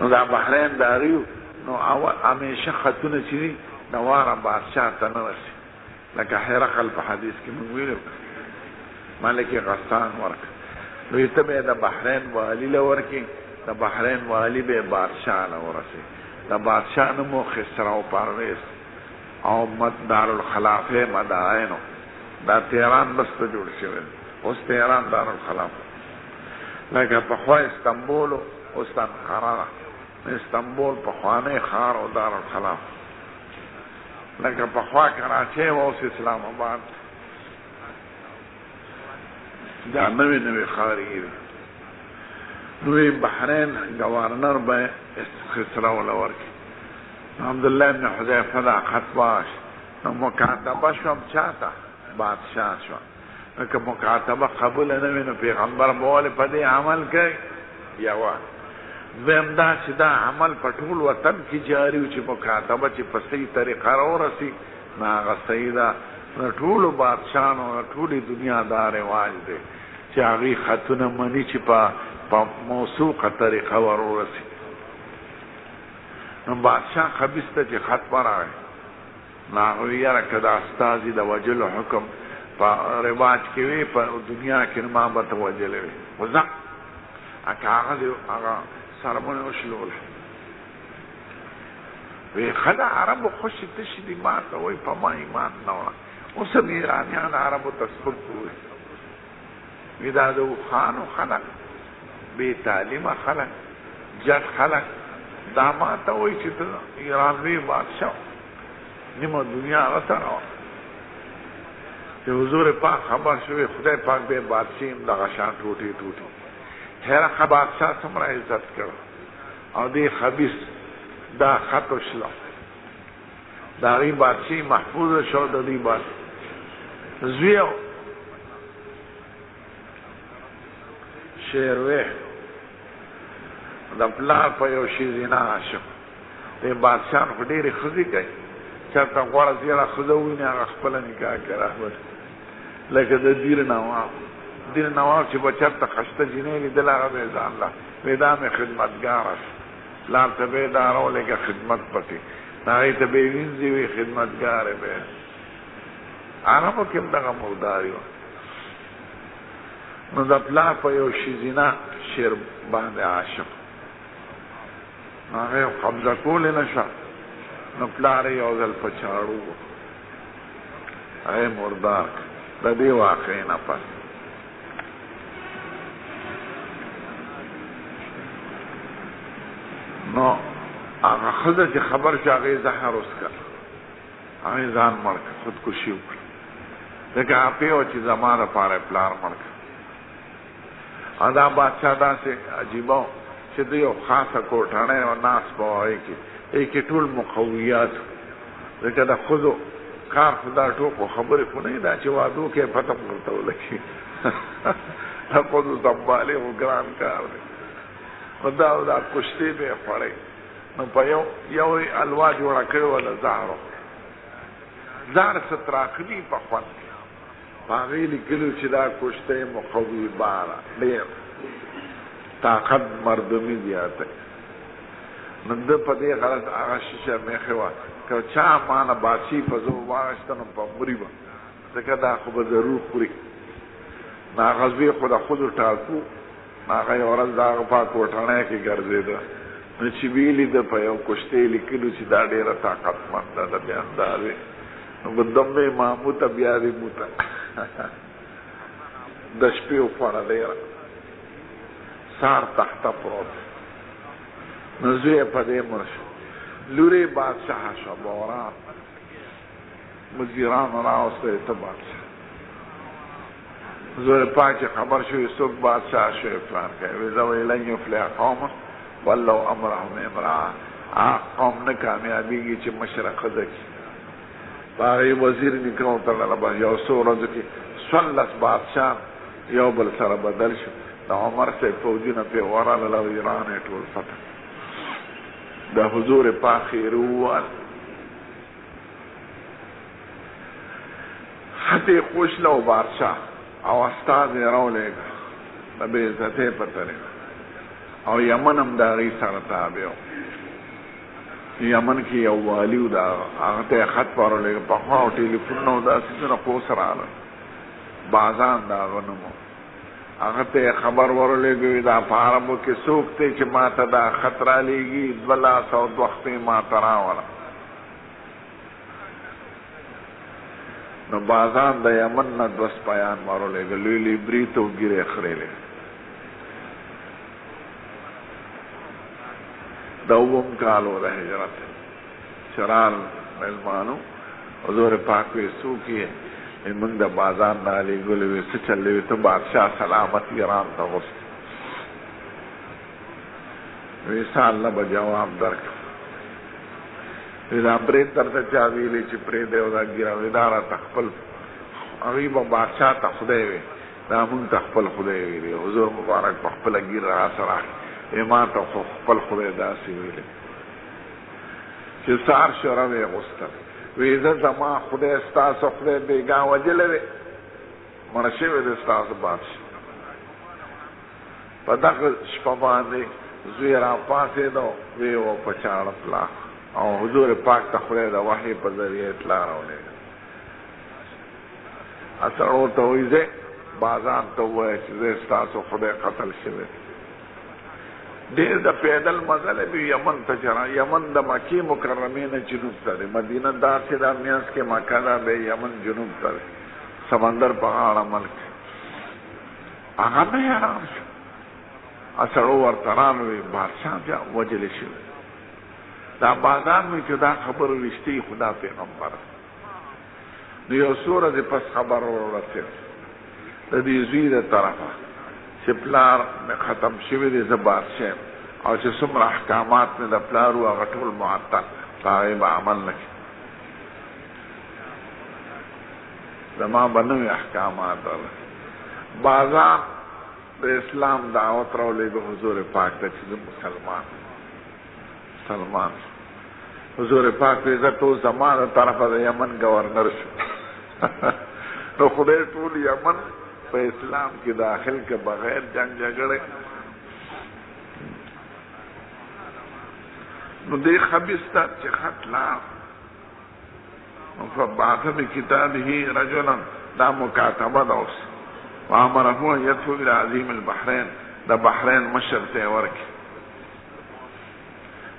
نو دا بحرین داریو نو اول همیشه خطونه چې دي نواره بادشاه ته نه رسي لکه هرقل په حدیث کې موږ ویلو ملک غسان ورک نو ته به د بحرین والی له ورکې د بحرین والی به بادشاه له ورسي د بادشاه نومو خسرو پرویز او دار الخلافه مدائنو دا تهران بس ته جوړ شوی اوس تهران دار الخلافه لکه پخوا استنبول اوس انقره استنبول پخوانی ښار او دار الخلافه لکه پخوا کراچۍ و اوس اسلام آباد دا نوی نوی ښارې دي نوی بحرین گورنر به خسرو له ورکړي عبدالله بن حذیفه دا خط واش نو مکاتبه شوم چاته بادشاه شو که مکاتبه قبول نه وي نو پیغمبر به ولې په دې عمل کوي یوه دویم دا چې دا عمل په ټول وطن کې جاري و چې مکاتبه چې په صحیح طریقه راورسي نو هغه صحیح ده د ټولو بادشاهانو د ټولې دنیا دا رواج دی چې هغوی خطونه مني چې په موثوقه طریقه ورورسي نو بادشاه خبیث ته چې خط ورغی نو هغوی یاره که د استازي د وجلو حکم په رواج کې وي په دنیا کې نو ما به ته وجلی وي خو ځه که هغه سرمنې وشلوله وی ښه د عربو خوشې تشي دي ما ته وایي په ما ایمان نه وړه اوس هم ایرانیان عربو ته سپک ګوري وی دا د اوښانو خلک بې تعلیمه خلک جد خلک دا ما ته وایي چې ته ایران لوی بادشاه نیمه دنیا هغه سره وه چې حضور پاک خبر شوی خدای پاک به بادشاه هم دغه شان ټوټې ټوټې هرقل بادشاه څومره عزت کړ او دې خبیث دا خط وشله د هغې بادشاهي محفوظه شو د دوی زوی شیروی د پلار په یو شي زنا عاشق دې بادشاهان خو ډېرې ښځې کوي چېرته غوړه زیړه ښځه وویني هغه خپله نکاح کوي رحمت لکه د دیر نواب چې به چېرته خشته جینۍ لیدل هغه به یې ځان له وایي دا مې خدمتګاره شو پلار ته به یې دا راولېږه خدمت پکې هغې ته به یې وینځي وي خدمتګارې به یې عربو کې هم دغه مرداري وه نو د پلار په یو ښځینه شعر باندې عاشق نو هغه یې قبضه کولی نه شوه نو پلار یې یو ځل په چاړو و هغه یې مردار د دې واقعې نه پس نو هغه ښځه چې خبر شو هغې زهر وڅښل هغې ځان مړ کړ خودکشي وکړه ځکه هغه پوه وه چې زما دپاره یې پلار مړ کړ او دا بادشاه داسې عجیبه و چې د یو خاصه کوټنۍ او ناست په هغې کې دې کې ټول مقویات ځکه د ښځو کار خو دا ټوکو خبرې خو نه دا چې وادو کې پته ورته ولګي د ښځو سنبالې خو ګران کار دی نو دا کشتې به یې خوړی نو په یو الوا جوړه کړې وه د زهرو زهر څه تراخلي په خوند کې په هغې لیکلي چې دا کشتۍ مقوي باره ډېر طاقت مردمي زیاتی نو ده په دې غلط هغه شیشه میخې وه که چا ما نه بادشي په زه واخېسته نو په مري به ځکه دا خو به ضرور خوري نو هغه زوی خو د ښځو ټاکو هغه یو ورځ د هغه په کوټنۍ کې ګرځېده نو چې ویلي ده په یو کشتۍ لیکلو چې دا ډېره طاقتمنده ده بیا اندازې نو به دمې ماموته بیا دې موته د شپې وخوړه ډېره سار تخته پروت نو زوی یې په دې مړ شو لور یې بادشاه شوه بوران وزیرانو راوسته ته بادشاه زور پاک چې خبر شوی څوک بادشاه شوی پلان کوي وایي زه وایي لن یفلح قوم ولو امرهم امرأة هغه قوم نه کامیابېږي چې مشره ښځه کړي په هغې وزیر نیکه وتړله بس یو څو ورځو کې 14 بادشاه یو بل سره بدل شو د عمر صاحب فوجونه پرې ورغلل او ایران یې ټول فتح د حضور پاک خیر ووال حتی خوشله و بادشاه او استاد یې راولېږه د بې عزتۍ په طریقه او یمن هم دا غي سره تابع یمن کې یو والیو دا هغه ته خط ورلې په خوا ټلیفون نو دا څه نه کو سره اله بازان دا غنمو هغه ته خبر ورلې دا په عربو کې څوک ته چې ماته دا خطر لېږي بلا سو وخت ما ترا ولا نو بازان د یمن نه دوس پیان ورلې لوی بریتو ګیره خړلې دوم کالو د هجرت شرال ملمانو حضور پاک وی سوکیه من د بازار نالی ګلوي څه چلوي ته بادشاہ سلامت ایران ته غوښت وی سال به جواب درک دا پرې ترته چا ویلې چې پرې دیو دا ګیرا اداره تخپل غریب بادشاہ ته خدای وي دا مونږ تخپل خدای ویلي حضور مبارک په خپل ګیرا سره ما ته خپل خدای داسې ویلې چې سار شوروي غوښتل وی زما خدای ستاسو خدای بیګا وجلې مړ شوی د ستاسو بادشاہ په دغه شپه باندې زوی را پاسې نو وی و په چاړه پلا او حضور پاک ته خدای د وحی په ذریعه اطلاع راولې اثر ورته وایي بازار ته وایي چې ستاسو خدای قتل شوی ډېر د پیدل مزل به یمن ته چرا یمن د مکی مکرمه نه جنوب ته مدینه داسې د میاس کې مکه دا به یمن جنوب ته سمندر په غاړه ملک هغه نه حیران شو اثر ورتران وی بادشاہ بیا وجل شو دا بازار می چې دا خبر رښتې خدا پیغمبر نو یو سورہ پس خبر ورته د دې زوی د طرفه چې پلار مې ختم شوی دی زه بادشاہ او چې څومره احکامات مې د پلار و هغه ټول معطل هغې به عمل نه کړي زما به نوي احکامات بازار د اسلام دعوت راولېږه حضور پاک ته چې زه مسلمان حضور پاک وی زه ټول زما د طرفه د یمن گورنر شو نو خدای ټول یمن په اسلام کې داخل کے بغیر جنگ جګړه نو دې خبيستا چې خط لا فبعث بكتابه رجلا دا مکاتبه دوس وامره ان يدفع الى عظيم البحرين دا بحرين مشر ته ورکی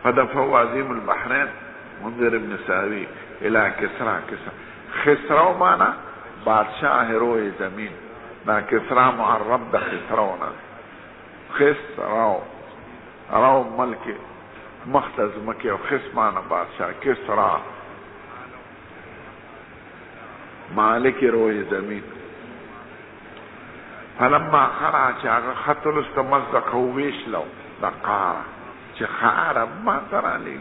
فدفعوا عظيم البحرين منذر ابن ساوي الى كسرى خسرو مانا بادشاہ روئے زمین دا کسرا معرب دا خسرونا خسرو رو ملک مختز مکی و خسمانا بادشاہ کسرا مالک روی زمین فلما خرا چاگا خطل استمزدق ویش لو دا قارا چه خارب ما ترالی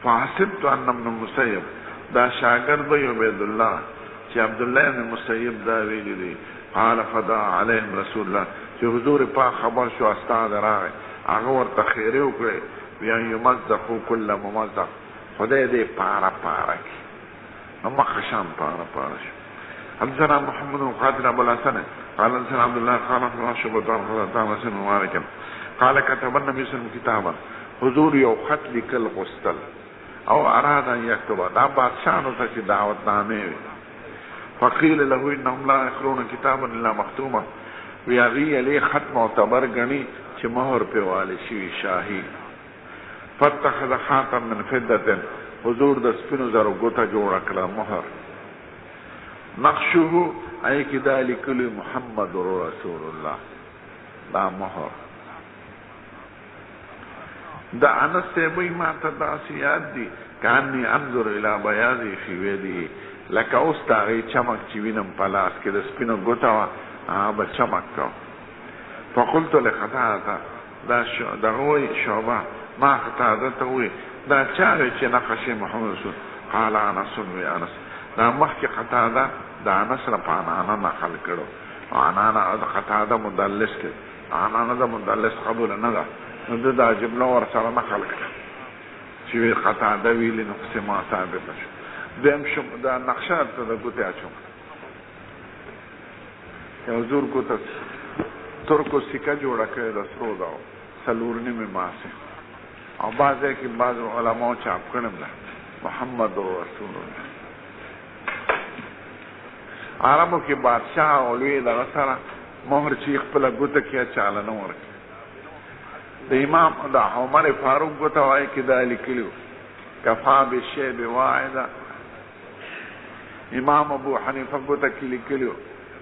فحسبت ان ابن مسیب دا شاگرد عبید اللہ چې عبدالله ابن مسیب دا ویلی دی قال فدا علیهم رسول الله چې حضور پاک خبر شو استاد راغی هغه ورته خیره وکړي بیا یمزقو کل ممزق خدای دې پارا کی نو مخشان پارا شو حدثنا محمد قادر ابو الحسن قال حدثنا عبد الله قال حدثنا شعبة عن رسول مبارك قال كتب النبي صلى الله عليه وسلم كتابا حضور یو خط لیکل غسل او اراد ان یكتب دا بادشاہانو ته چې دعوت نامه وي فقیل له انهم لا يقرؤون كتابا الا مختوما ویاغي علی خط معتبر غنی چې مہر په والی شي شاهي فتخذ خاتم من فضه حضور د سپینو زرو ګوته جوړ کړه مہر نقشه ای کدا لیکل محمد رسول الله دا مہر دا انس ته وی ما ته داسیات دي کانی انظر الى بیاضی فی ویدی لکه اوس تاغی چمک چی وینم پلاس که دا سپینو گوتا و با چمک کو فقلتو لخطاعتا دا غوی شعبه ما خطاعتا وی دا چاوی چی نقشی محمد رسول قال انسون وی انس دا مخی خطاعتا دا انس را پانانا نقل کرو آنانا دا خطاعتا مدلس که آنانا دا مدلس قبول ندا نو دا جمله ور سره نقل کرو چی خطاعتا ویلی نقصی ما ثابت شو دیم شم دا نقشه ته د ګوتې اچوم یو زور ګوته ترکو سکه جوړه کړې د سرو زرو څلور نیمې ماسې او بعض ځای کې بعض علماو چاپ کړم ده محمد رسول الله. عربو کې بادشاه او لوی دغه سره مهر چې خپله ګوته کې چاله نه ورکړي. د امام د عمر فاروق ګوته وایي کې دا لیکلي کفا بالشیب واحده. امام ابو حنیفه ګوته کې لیکلي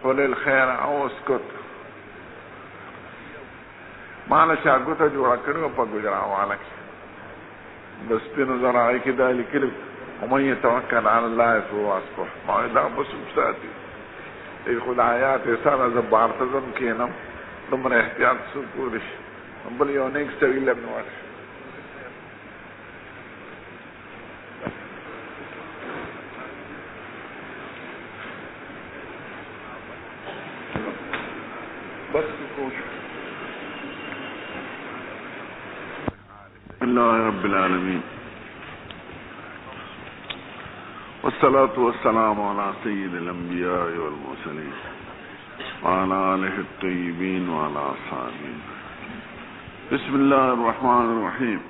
قل الخیر او اسکت. ماله چا ګوته جوړه کړې وه په ګجراواله کې د سپینو زرو هغې کې دا لیکلي ومن یتوکل علی الله فهو حسبه. ما وایي دا به څوک ساتي؟ ای خدایات یې سره زه بار ته ځم کښېنم دومره احتیاط څوک کولی شي؟ بل یو نیک سړي له مې ورشي. بس کوشش الله رب العالمين والصلاة والسلام على سيد الأنبياء والمرسلين وعلى آله الطيبين وعلى أصحابه. بسم الله الرحمن الرحيم.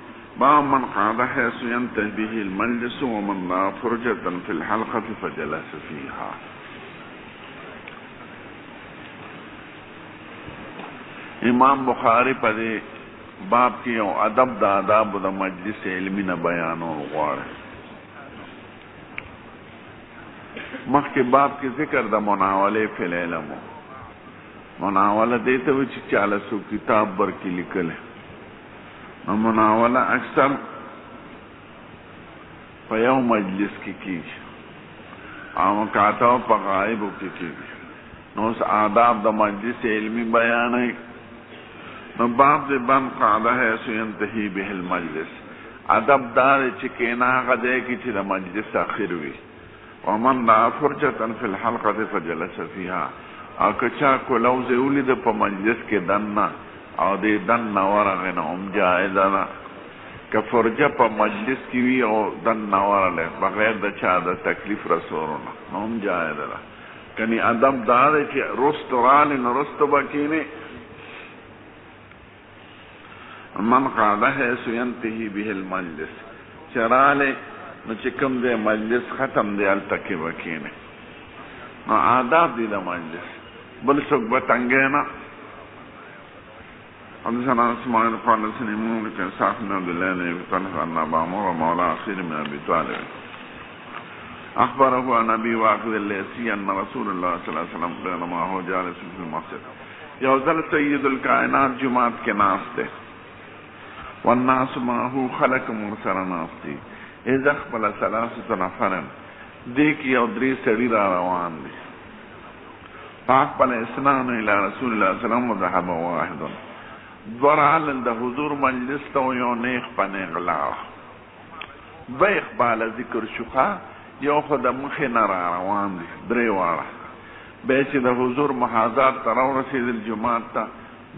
باب من قعد حيث ينتهي به المجلس ومن رأى فرجة في الحلقة فجلس فيها. امام بخاری په دې باب کې یو ادب د آداب د مجلس علمي نه بیانول غواړي. مخکې باب کې ذکر د مناولې فی العلم. مناوله دې ته وایي چې چاله څوک کتاب ورکړي لیکلی. نو مناوله اکثر په یو مجلس کې کېږي او مکاتبه په غایبو کې کېږي. نو اوس آداب د مجلس علمي بیانوي. نو باب دې بند قاعده حیث ینتهي به المجلس. ادب دا دی چې کېنه هغه ځای کې چې د مجلس اخر وي. ومن رأى فرجة في الحلقة فجلس فيها. او که چا کلوزې ولیده په مجلس کې دننه او دې دننه ورغې نو هم جایزه ده. که فرجه په مجلس کې وي او دننه ورغلی بغیر د چا د تکلیف رسولو نه نو هم جایزه ده. کنی ادب دا دی چې رستو رالی نو رستو به کښېنې. من قعد حيث ينتهي به المجلس. چراله نو چې کوم دی مجلس ختم دی هلته کې به کښېنې. نو آداب دی د مجلس. بل څوک به تنګی نه. حدثنا اسماعیل قال حدثني مالك عن سعد بن عبد الله بن ابي طلحه ان ابا عمرو مولى عقيل بن ابي طالب اخبره عن ابي واقد الليثي ان رسول الله صلى الله عليه وسلم بينما هو جالس في المسجد. یو ځل سید الکائنات جماعت کې ناست دی والناس معه خلق مرسل ناست دی. اذا اقبل ثلاثه نفر دې کې یو درې سړي را روان دي. فاقبل اثنان الى رسول الله صلى الله عليه وسلم وذهب واحد. دورال د حضور مجلس ته یو نیغ په نیغ لاړ. دوه اقبال ذکر شوخه یو خو د مخې نه را روان دي درې واړه. بیا چې د حضور محاذات ته راورسېدل جومات ته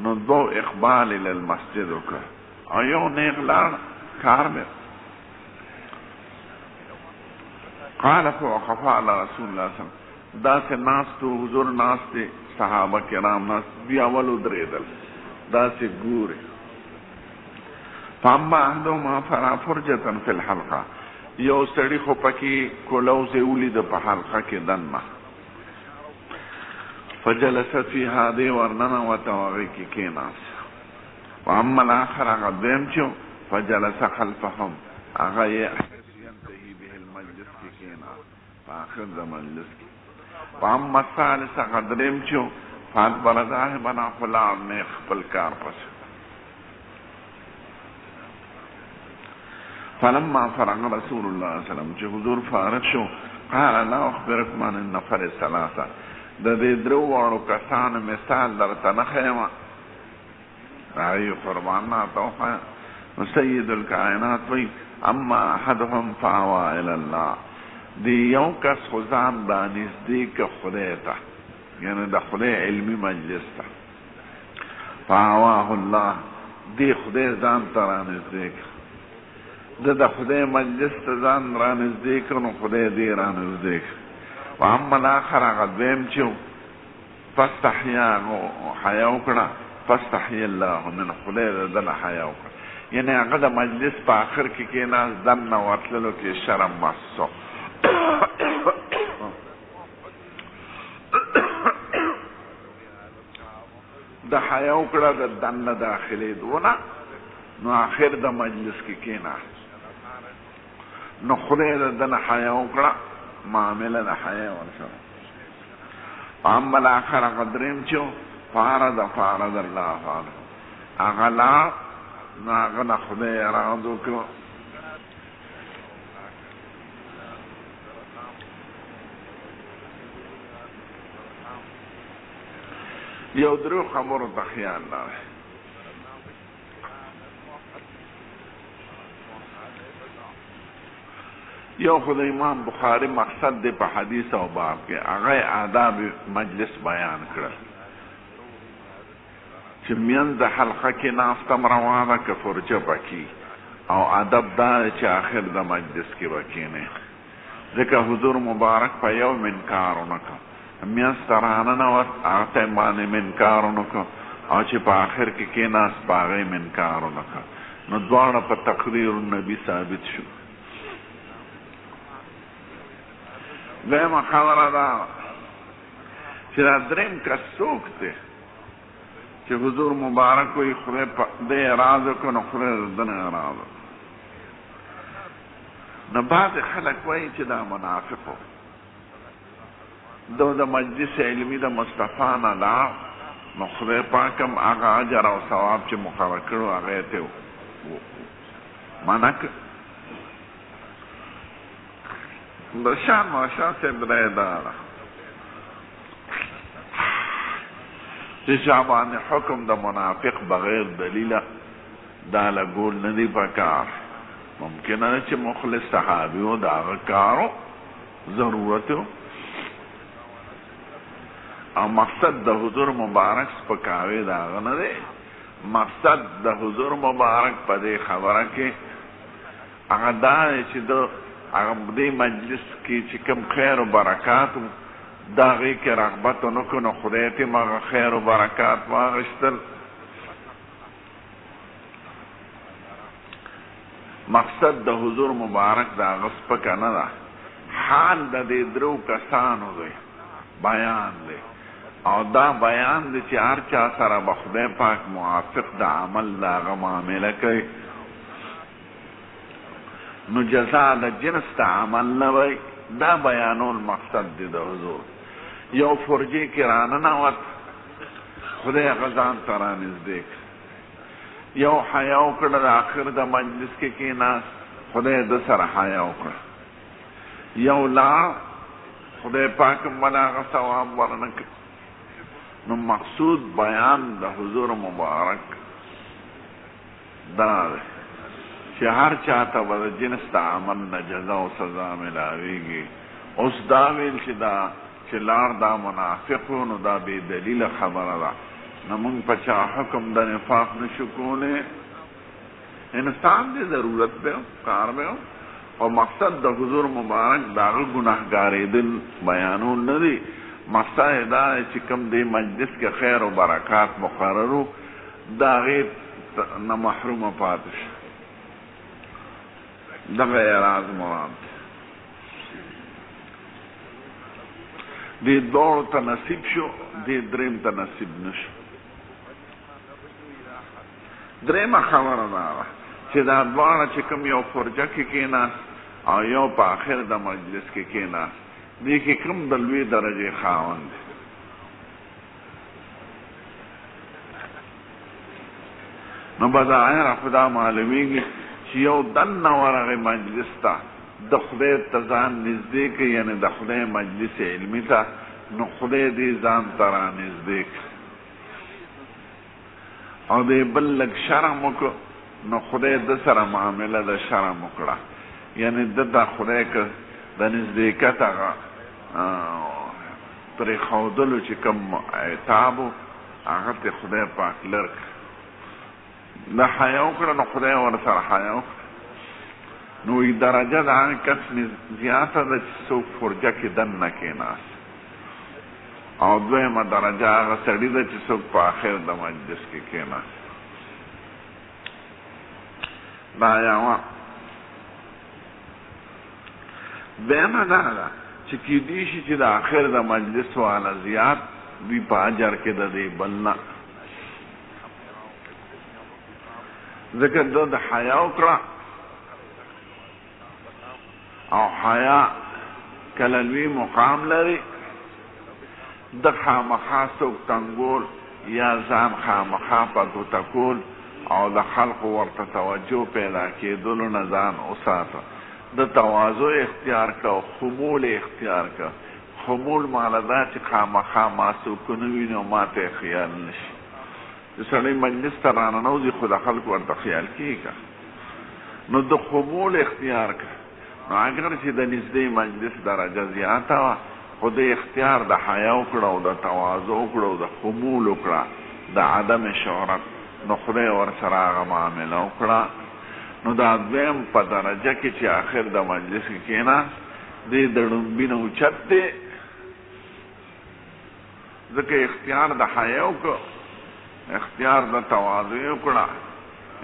نو دو اقبال الی المسجد وکړه او یو نیغ لاړ کار مې. قال فوقف على رسول الله صلی الله علیه وسلم. داسې ناستو حضور ناستې صحابه کرام ناست بیا اول ودرېدل داسې ګوري. فاما احدهما فرا فرجة في الحلقه. یو سړي خو پکې کولوزې ولیده په حلقه کې دننه. فجلس فيها دې ورننوته هغې کې کېناست. واما الاخر هغه دویم چې فجلس خلفهم هغه یې ينتهي به المجلس کې کېناست په آخر د مجلس کې. واما الثالث هغه دریم چې فادبر ذاهبا خلاص نه خپل کار پسې. فلما فرغ رسول الله صلی الله علیه وسلم چې حضور فارغ شو قال لا اخبركم عن النفر الثلاثه. د دې درو واړو کسانو مثال درته نه ښیم. هغوی قربانات وښیه. نو سید الکائنات وایي اما احدهم فاوی الی الله. دی یو کس خو ځان رانږدې که خدای ته یعنې د خدای علمي مجلس ته. فاواه الله دی خدای ځان ته رانږدې که. د خدای مجلس ته ځان رانږدې که نو خدای دې رانږدې که. واما الاخر هغه دویم چې فاستحیا حیا وکړه فاستحي الله من خدای دل حیا وکړه. یعنی هغه د مجلس په آخر کې کېناست، دننه ورتللو کې شرم محسوس د حیا وکړه د دننه داخلېدو نه، نو آخر د مجلس کې کېناست، نو خدای د دنه حیا وکړه، معامله د حیا ورسره. اما الاخر هغه دریم چې فارد الله عنه، هغه لاړ، نو هغه نه خدای اراده وکړو یو درو خبرو ته خیال لرئ. یو خو د امام بخاری مقصد دی په حدیث او باب کې هغه آداب مجلس بیان کړل چې میان د حلقه کې ناستم روانه که فرجه پکې، او ادب دا چې آخر د مجلس کې بکینه، ځکه حضور مبارک په یو منکار ونکړ، میانس ترانه نوت هغه ته باندې منکار ونکړ، او چې په آخر کې کېناست په هغه منکار ونکړ، نو دواړه په تقریر النبي ثابت شو. دویمه خبره دا چې دا دریم کس څوک دی چې حضور مبارک وي خدای په دې اراده کو، نو خدای د دنه اراده. نو بعضې خلک وایي چې دا منافق و، دو د مجلس علمي د مصطفی نه لاړ، نو خدای پاک هم هغه اجر او ثواب چې مقرر کړو هغه یې ته منع کړ. د شان ماشا صاحب رای دا ده چې چا باندې حکم د منافق بغیر دلیله دا لګول نه دی پکار. ممکنه ده چې مخلص صحابي و د هغه کارو ضرورت و، او مقصد د حضور مبارک سپکاوی د هغه نه دی. مقصد د حضور مبارک په دې خبره کې هغه دا دی چې د هغه دې مجلس کې چې کوم خیر و برکات دا غي کې رغبت ونه کو، نو خدای ته هغه خیر و برکات واغشتل. مقصد د حضور مبارک دا هغه سپکه نه ده، حال د دې درو کسانو دی بیان دی، او دا بیان دی چې هر چا سره به خدای پاک موافق د عمل د هغه معامله کوي، نو جزا د جنس د عمل نه وی. دا بیانول مقصد دی د حضور. یو فرجې کې راننوت، خدای غزان ته رانږدې کړ. یو حیا وکړه د آخر د مجلس کې کېناست، خدای د سره حیا وکړه. یو لاړ، خدای پاک هم بل هغه ثواب ورنه کړ. نو مقصود بیان د حضور مبارک دا دی چې هر چاته به د جنس د عمل نه جزا او سزا ملاویږي. اوس دا ویل چې دا چې لاړ دا منافق و، نو دا بې دلیله خبره ده، نو موږ په چا حکم د نفاق نشو کولی. انسان دی ضرورت دی کار دی، او مقصد د حضور مبارک د هغه ګناهګارېدل بیانول نه دی. مقصد یې دا دی چې کوم دی مجلس کې خیر و برکات مقرر و، د هغې نه محرومه پاتې شو. دغه اعراض مراد دې دوړو ته نصیب شو، دې دریم ته نصیب نشو. دریمه خبره دا ده چې دا دواړه چې کوم یو فرجه کې کېناست او یو په آخر د مجلس کې کېناست، دې کې کوم د لوی درجې خاوند دی؟ نو بظاهره خو دا معلومیږي چې یو دننه ورغی مجلس ته د خدای ته ځان نږدې کړي، یعنې د خدای مجلس علمي ته، نو خدای دې ځان ته رانږدې کړي. او دې بل لږ شرم وکړو، نو خدای د سره معامله د شرم وکړه، یعنې ده د خدای که د نږدېکت هغه پرېښودلو چې کوم عتاب و هغه ته خدای پاک لر کړه. د حیا وکړه، نو خدای ورسره حیا وکړه. نو درجه د هغه کس زیاته ده چې څوک فرجه کې دننه کېناست. او دویمه درجه هغه سړي ده چې څوک په آخر د مجلس کې کېناست. دا یوه. دویمه دا ده چې کیدی شي چې د آخر د مجلس والا زیات وي په اجر کې د دې بل نه، ځکه ده د حیا وکړه او حیا کله لوی مقام لري، د خامخا څوک تنګول یا ځان خامخا په ګوته کول او د خلقو ورته توجه پیدا کېدلو نه ځان وساته. د تواضع اختیار که او خمول اختیار که. خمول معنی دا چې خامخا ما څوک نه ویني او ما ته خیال نشي. د سړی مجلس ته راننوځي خو د خلکو ورته خیال کېږي، نو د خمول اختیار که. نو اگر چې د نږدې مجلس درجه زیاته وه خو د اختیار د حیا وکړه او د تواضع وکړه او د خمول وکړه د عدم شهرت، نو خدای ورسره هغه معامله وکړه. نو دا دویم په درجه کې چې آخر د مجلس کې کېناست دی د ړومبي نه اوچت دی، ځکه اختیار د حیا وکړه، اختیار د تواضع وکړه،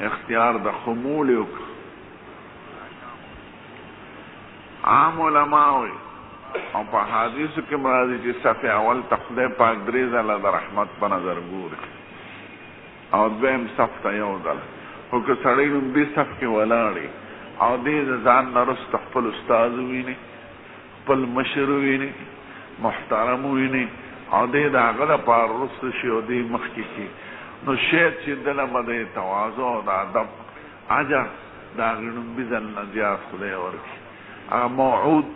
اختیار د خمول وکړه. عام علما وي او په حدیثو کې راځي چې صف اول ته خدای پاک درې ځله د رحمت په نظر ګوري او دویم صف ته یو ځله. خو که سړی لومبي صف کې ولاړي او دې د ځان نه وروسته خپل استاد وویني، خپل مشر وویني، محترم وویني او دې د هغه دپاره وروسته شي او دې مخکې کي، نو شاید چې دله به د تواضع او د ادب اجر د هغې لومبي ځل نه زیات خدای ورکړي. هغه موعود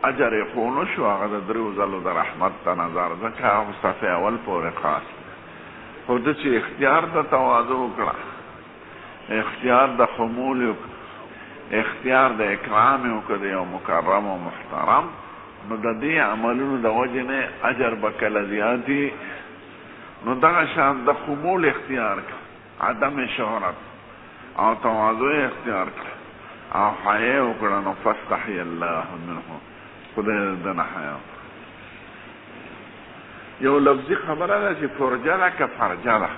اجر یې خو نه شو، هغه د دریو ځلو د رحمت ته نظر، ځکه هغه صف اول پورې خاص دی. خو ده چې اختیار د تواضع وکړه، اختیار د خمول وکړه، اختیار د اکرام وکړه د یو مکرم او محترم، نو د دې عملونو د وجې نه اجر به کله زیاتي. نو دغه شان د خمول اختیار کړه، عدم شهرت او تواضع اختیار کړه او حیا وکړه، نو فاستحی الله منه، خدای د نه حیا. یو لفظي خبره ده چې فرجه ده که فرجه ده.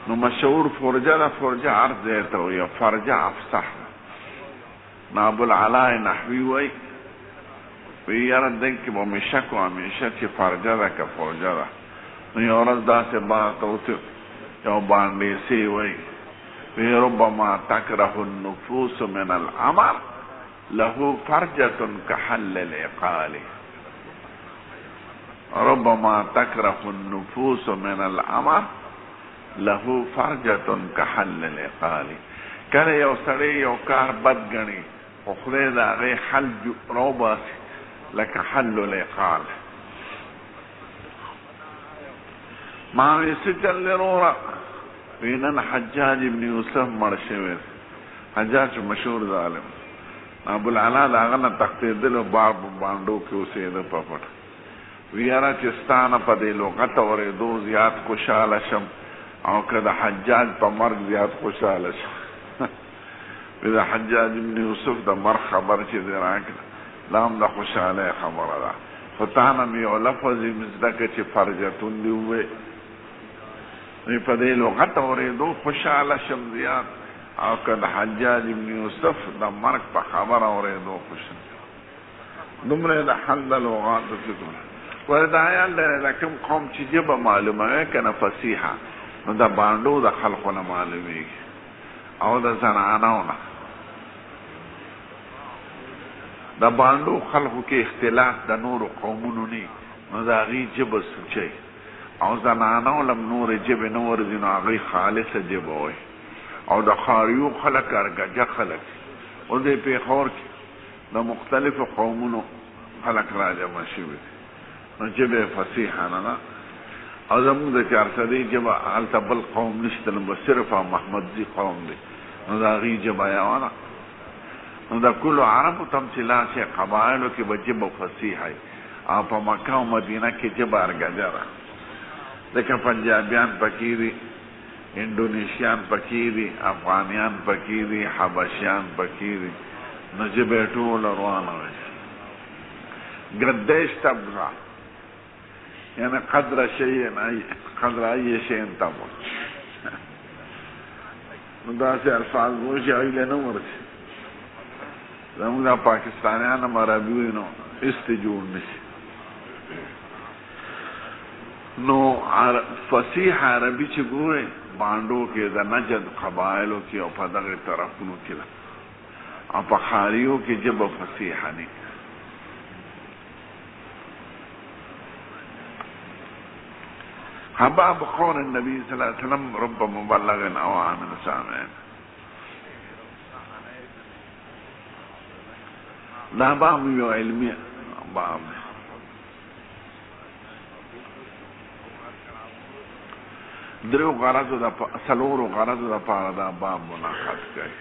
نو مشهور فرجه ده، فرجه عرض دی ته وایي، او فرجه افصح ده. نو ابوالعلاء نحوي وایي یاره دی کې به مې شک و همیشه چې فرجه ده که فرجه ده. نو یو ورځ داسې بار ته وتو، یو بانډیسي وایي ربما تکره النفوس من الامر له فرجة كحل العقال. ربما تکره النفوس من الامر له فرجة كحل العقال. کله یو سړی یو کار بد ګڼي خو خدای د هغې حل راوباسي لکه حل العقال. ما وی څه چل دی وروره؟ وی نن حجاج ابن یوسف مړ شوی. حجاج مشهور ظالم، ابوالعلا د هغه نه تښتېدلو بار په بانډو کې اوسېده په پټ. وی یاره چې ستا نه په دې لغت اورېدو زیات خوشحاله شم او که د حجاج په مرګ زیات خوشحاله شم. وی د حجاج ابن یوسف د مرګ خبر چې دې راکړه دا هم د خوشحالۍ خبره ده، خو تا نه مې یو لفظ یې مې زده کړه چې فرجتون دې ووایې. وی په دې لغت اورېدو خوشحاله شم زیات او که د حجاج ابن یوسف د مرګ په خبره اورېدو خوشحاله. دومره د حل د لغاتو فکر وایي دا خیال لري د کوم قوم چې ژبه معلوموي که نه فصیحه، نو د بانډو د خلقو نه معلومیږي او د زنانو نه. د بانډو خلقو کې اختلاف د نورو قومونو نه، نو د هغې ژبه سوچي او زنانو لم نورې ژبې نه ورځي، نو هغوی خالصه ژبه وایي. او د ښاریو خلک ارګجه خلک او د پېښور کې د مختلفو قومونو خلک راجمع شوي دي، نو ژبه یې فصیحه نه ده. او زمونږ د چارسدۍ ژبه هلته بل قوم نشته، نو به صرف محمدزي قوم دی، نو د هغې ژبه یوه ده. نو د کلو عربو ته هم چې لاړ شي قبایلو کې به ژبه فصیحه وي، او په مکه او مدینه کې ژبه ارګجه ده. ځکه پنجابیان پکې دي، انډونیشیان پکې دي، افغانیان پکې دي، حبشیان پکې دي، نو ژبه یې ټوله روانه وي. گردش تبغى یعنی قدر ای شیء تقول. نو داسې الفاظ وشي هغوی له نه ورسي. زموږ دا پاکستانیان هم عربي وي نو هېڅ جوړ نه شي. نو فصیح عربي چې ګورئ بانډو کې د نجد قبایلو کې او په دغه طرفونو کې ده او په ښاریو کې ژبه فصیحه نه. باب قول النبي صلى الله عليه وسلم رب مبلغ او عامل سامع. دا باب یو علمي باب دی. درو غرضو دا سلورو غرضو دا پارا دا باب مناقض کوي.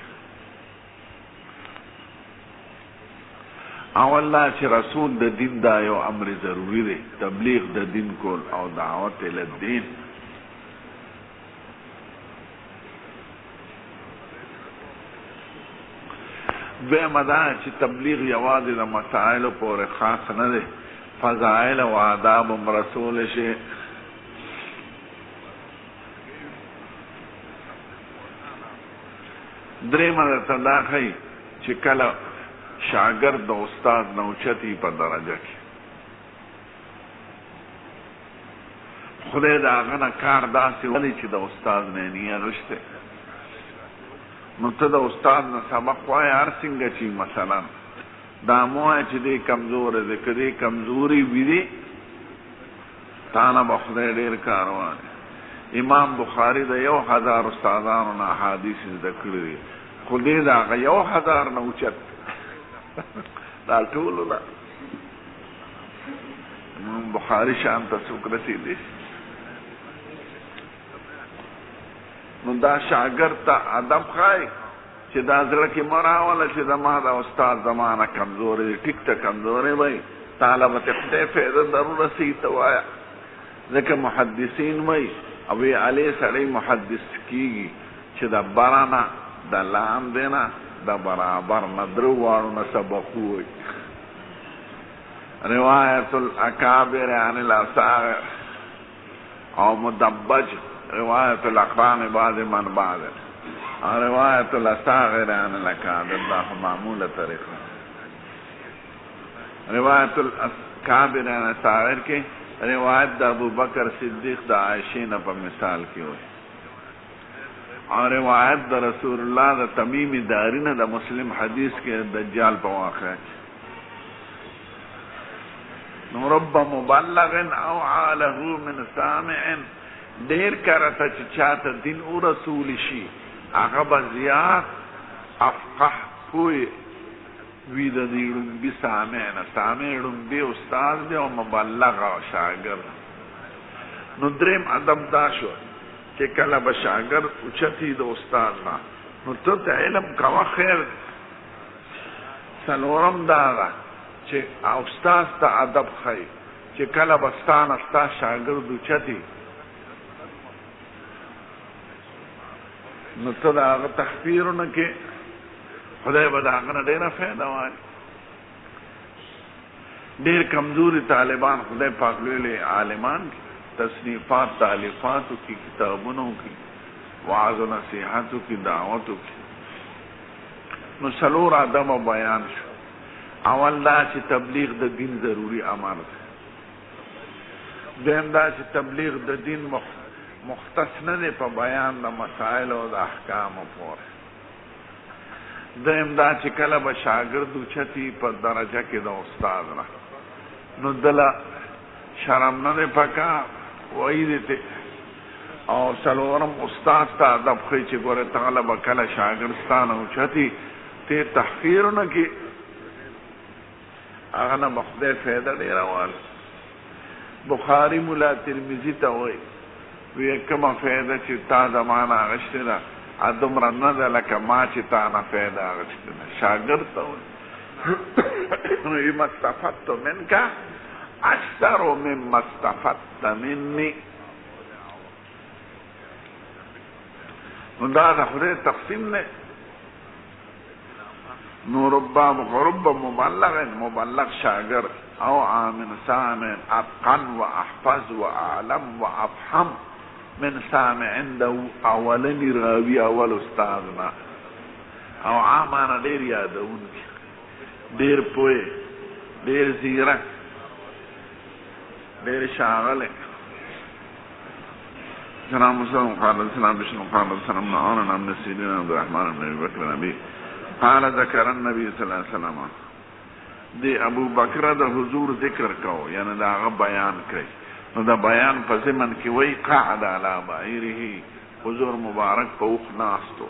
اول لا چې رسول د دین دا یو امر ضروری دی، تبلیغ د دین کول او دعوت ال الدین. دویمه دا چې تبلیغ یوازې د مسائلو پورې خاص نه دی، فضایل او آداب هم رسول شي. دریمه درته دا ښیي چې کله شاگرد د استاد نه اوچتي په درجه کې، خدای د هغه نه کار داسې ولي چې د استاد نه نیه غشتی. نو ته د استاد نه سبق وایې هر څنګه چې مثلا دا مه وایه چې دی کمزوری دی، که دی کمزوري وي دی تا نه به خدای ډېر کار واخلي. امام بخاري د 1000 استادانو نه احادیث زده کړي دي، خو دی د هغه 1000 نه اوچت دا ټولو ده. امام بخاري شان ته څوک رسېدی. نو دا شاګرد ته ادب ښایي چې دا زړه کې مه راوله چې زما د استاد زما نه کمزوری دی. ټیک ته کمزوری به تعالی به ته خدای فایده ضرور رسوي ته وایه. ځکه محدثین وایي او وی علی سړی محدث کیږي چې د بره نه د لاندې نه د برابر نه درو واړو نه سبق ووایي. روایت الاکابر عن الاصاغر او مدبج روایت الاقران بعد من بعد او روایت الاصاغر عن الاکابر. دا معموله طریقه. روایت الاکابر عن الاصاغر کې روایت د ابو بکر صدیق د عائشې نه په مثال کې وي، او روایت د رسول الله د تمیم داری نه د مسلم حدیث کې دجال په واقعه کې. نو رب مبلغ او عاله من سامع، ډېر کرته چې چاته دین او رسول شي هغه به زیات افقه پوی وی د دې ړومبي سامع نه. سامع ړومبي استاد دی او مبلغ او شاګرد. نو دریم ادب دا شو چې کله به شاګرد اوچتي د استاد نه نو ته علم کوه خیر. څلورم دا ده چې استاد ته ادب ښیي چې کله به ستا نه ستا شاګرد اوچتي نو ته د هغه تحقیر نه کې خدای به د هغه نه ډېره فایده واخلي. ډېر کمزوري طالبان خدای پاک لوی عالمان کې تصنیفات تالیفاتو کې کتابونو کې وعظ و نصیحتو کې دعوتو کې. نو څلور ادب بیان شو. اول دا چې تبلیغ د دین ضروري امر دی. دویم دا چې تبلیغ د دین مختص نه دی په بیان د مسایلو او د احکامو پورې. دویم دا چې کله به شاګرد اوچتي په درجه کې د استاد نه نو دله شرم نه دی پکار وایي دی ته. او څلورم استاد ته ادب ښیي چې ګوره تعالی به کله شاګرد ستا نه اوچتي ته تحقیر نه کړي، هغه نه به خدای فایده ډېره واخلي. بخاري ملا ترمذي ته وایي وی کومه فایده چې تا زما نه اخیستې ده دومره نه ده لکه ما چې تا نه فایده اخیستې ده. شاګرد ته وایي ما استفدت منک اکثر مما استفدت مني. نو دا د خدای تقسیم نه. نو رب مبلغ شاگرد او عامن سامع اتقن و احفظ و اعلم و افهم من سامع عنده اولنی راوی اول استادنا او عامانا دیر یادون دیر پوئے دیر زیرک دیر شاغل جناب مسلم قال السلام بشن قال السلام نعونا نعم نسیدین عبد الرحمن بن ابی بکر نبی قال ذکر النبی صلی اللہ علیہ وسلم دی ابو بکر دا حضور ذکر کو یعنی دا آغا بیان کئی نو دا بیان پا زمن کی وی قعد علا بعیره حضور مبارک پا اوخ ناستو